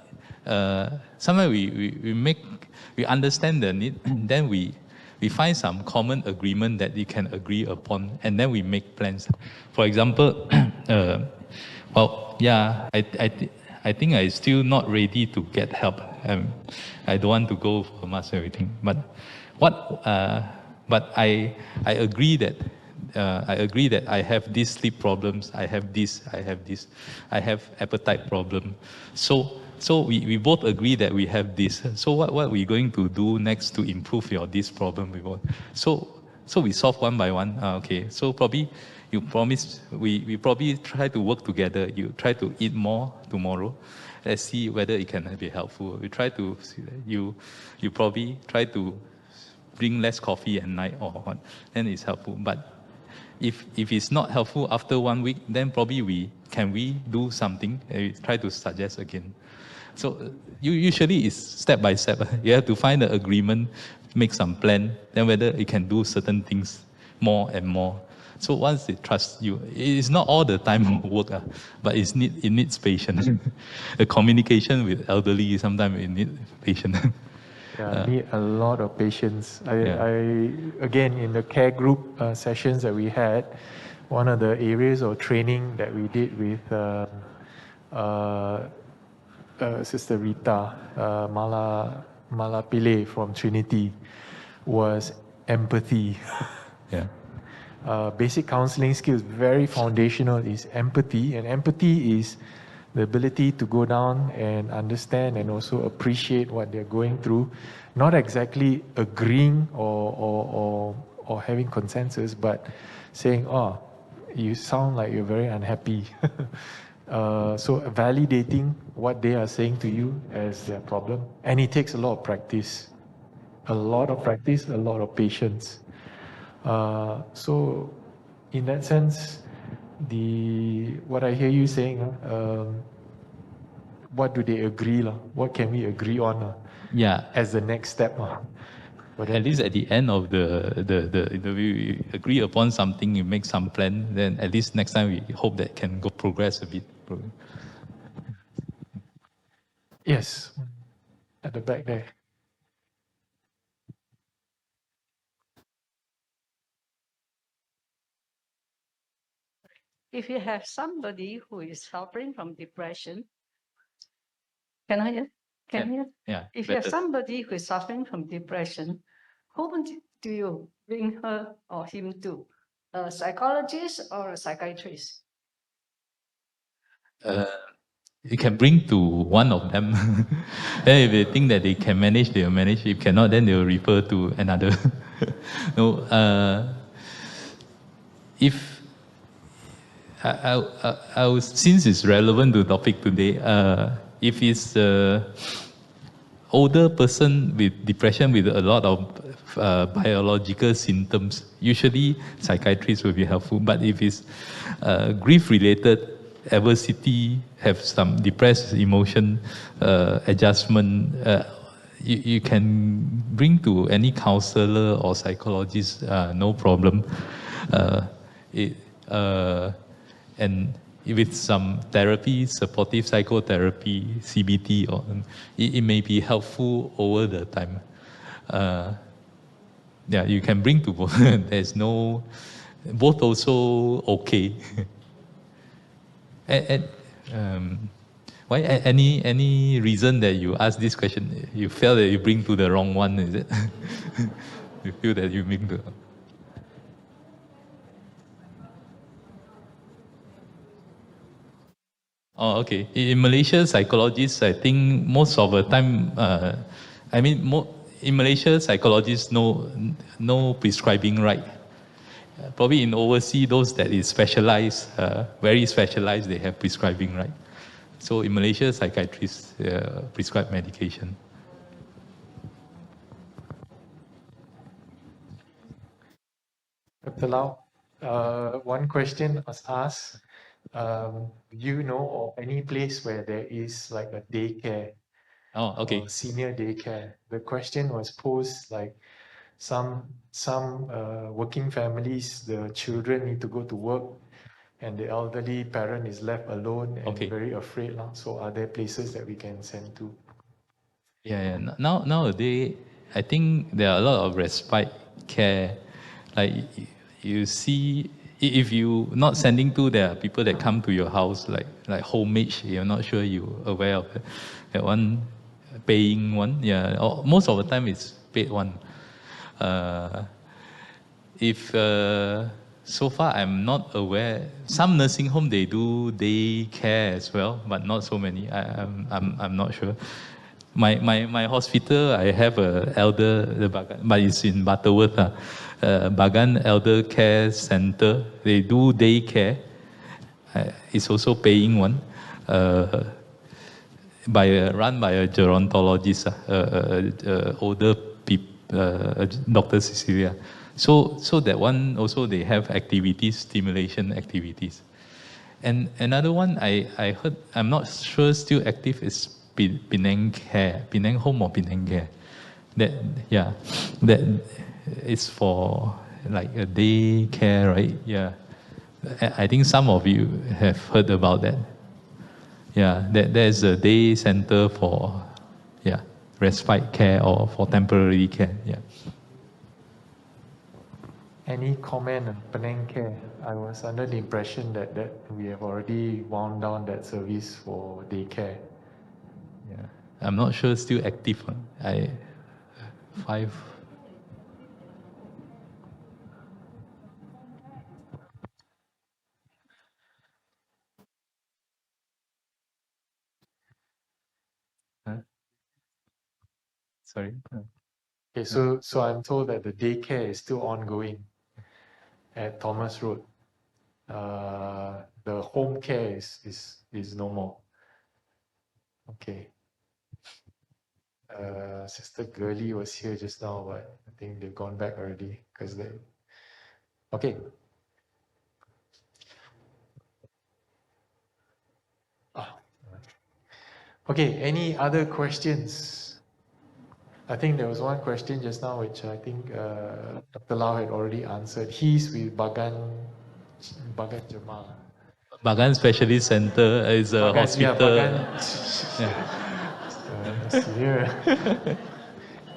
sometimes we understand the need, then we find some common agreement that we can agree upon, and then we make plans. For example, I think I'm still not ready to get help. I don't want to go for mass everything. But I agree that I have these sleep problems. I have this. I have appetite problem. So we both agree that we have this. So what are we going to do next to improve this problem? So we solve one by one. Okay. So probably you promise we probably try to work together. You try to eat more tomorrow. Let's see whether it can be helpful. We try to you probably try to drink less coffee at night or what. Then it's helpful. But if it's not helpful after 1 week, then probably we do something. Try to suggest again. So usually it's step by step. You have to find the agreement, make some plan, then whether it can do certain things more and more. So once they trust you, it's not all the time work, but it needs patience. The communication with elderly, sometimes it needs patience. Yeah, need a lot of patience. I again, in the care group sessions that we had, one of the areas of training that we did with Sister Rita Malapile from Trinity was empathy. Yeah. basic counseling skills, very foundational, is empathy. And empathy is the ability to go down and understand and also appreciate what they're going through. Not exactly agreeing or having consensus, but saying, oh, you sound like you're very unhappy. So validating what they are saying to you as their problem. And it takes a lot of practice. A lot of practice, a lot of patience. So in that sense, what I hear you saying, what do they agree? What can we agree on Yeah. as the next step? But At least at the end of the interview, we agree upon something, you make some plan, then at least next time we hope that can go progress a bit. yes, at the back there. If you have somebody who is suffering from depression, can I hear? Can you hear? Yeah. If you have somebody who is suffering from depression, whom do you bring her or him to? A psychologist or a psychiatrist? You can bring to one of them. Then if they think that they can manage, they will manage. If cannot, then they will refer to another. No, if since it's relevant to the topic today, if it's older person with depression with a lot of biological symptoms, usually psychiatrists will be helpful. But if it's grief-related, adversity, have some depressed emotion, adjustment, you can bring to any counselor or psychologist, no problem. And with some therapy, supportive psychotherapy, CBT, or it may be helpful over the time. Yeah, you can bring to both. There's no, both also okay. Why? Any reason that you ask this question? You felt that you bring to the wrong one, is it? You feel that you bring to. Oh, okay. In Malaysia, psychologists, I think most of the time, in Malaysia, psychologists no prescribing right. Probably in overseas, those that is specialized, very specialized, they have prescribing right. So in Malaysia, psychiatrists prescribe medication. Dr. Lau, one question was asked. Do you know of any place where there is like a daycare? Oh, okay. Or senior daycare. The question was posed like some working families, the children need to go to work, and the elderly parent is left alone and Okay. very afraid. So are there places that we can send to? Yeah. Nowadays, I think there are a lot of respite care. Like you see, if you not sending to, there are people that come to your house, like homage. You're not sure you aware of that one, paying one. Yeah. Or most of the time it's paid one. If so far I'm not aware. Some nursing home they do day care as well, but not so many. I'm not sure. My hospital, I have a elder, the Bagan, but it's in Butterworth. Bagan Elder Care Center. They do day care. It's also paying one. Run by a gerontologist, older Dr. Cecilia. So that one also they have activities, stimulation activities. And another one I heard, I'm not sure still active, is Penang Care, Penang Home or Penang Care. That is for like a day care, right? Yeah. I think some of you have heard about that. Yeah, there's a day center for respite care or for temporary care. Yeah. Any comment on Penang Care? I was under the impression that we have already wound down that service for daycare. Yeah, I'm not sure still active. Sorry. Okay, so I'm told that the daycare is still ongoing at Thomas Road. The home care is no more. Okay. Sister Gurley was here just now, but I think they've gone back already because they. Okay. Okay. Any other questions? I think there was one question just now which I think Dr. Lau had already answered. He's with Bagan Jemaah. Bagan Specialist Center is a hospital. Yeah.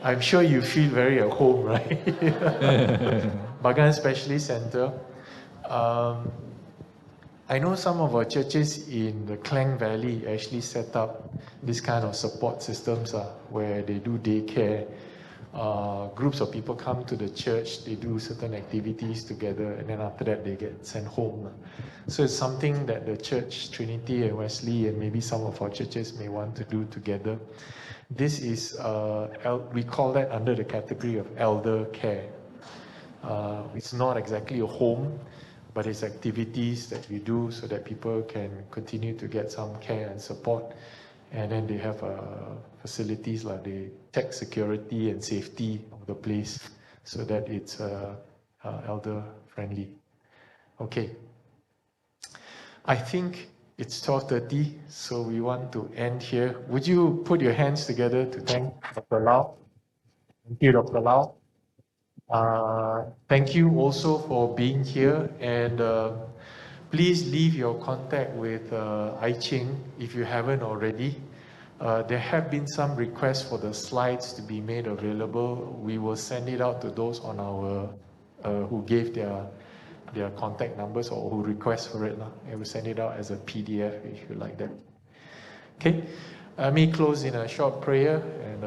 I'm sure you feel very at home, right? Bagan Specialist Center. I know some of our churches in the Klang Valley actually set up this kind of support systems where they do daycare. Groups of people come to the church, they do certain activities together, and then after that they get sent home. So it's something that the church, Trinity and Wesley, and maybe some of our churches may want to do together. This is, we call that under the category of elder care. It's not exactly a home, but it's activities that we do so that people can continue to get some care and support. And then they have facilities like they check security and safety of the place so that it's elder friendly. Okay. I think it's 12:30, so we want to end here. Would you put your hands together to thank Dr. Lau? Thank you, Dr. Lau. Thank you also for being here, and please leave your contact with I Ching if you haven't already. There have been some requests for the slides to be made available. We will send it out to those on our who gave their contact numbers or who request for it. And we'll send it out as a PDF if you like that. Okay, let me close in a short prayer, and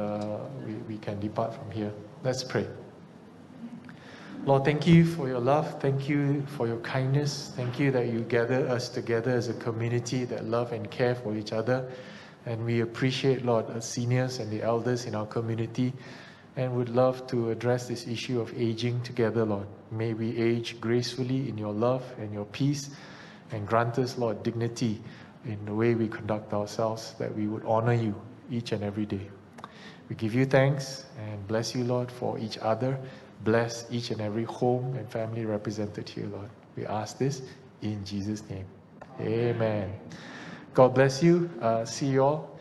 we can depart from here. Let's pray. Lord, thank you for your love. Thank you for your kindness. Thank you that you gather us together as a community that love and care for each other. And we appreciate, Lord, the seniors and the elders in our community, and would love to address this issue of aging together, Lord. May we age gracefully in your love and your peace, and grant us, Lord, dignity in the way we conduct ourselves, that we would honor you each and every day. We give you thanks and bless you, Lord, for each other. Bless each and every home and family represented here, Lord. We ask this in Jesus' name. Amen. God bless you. See you all.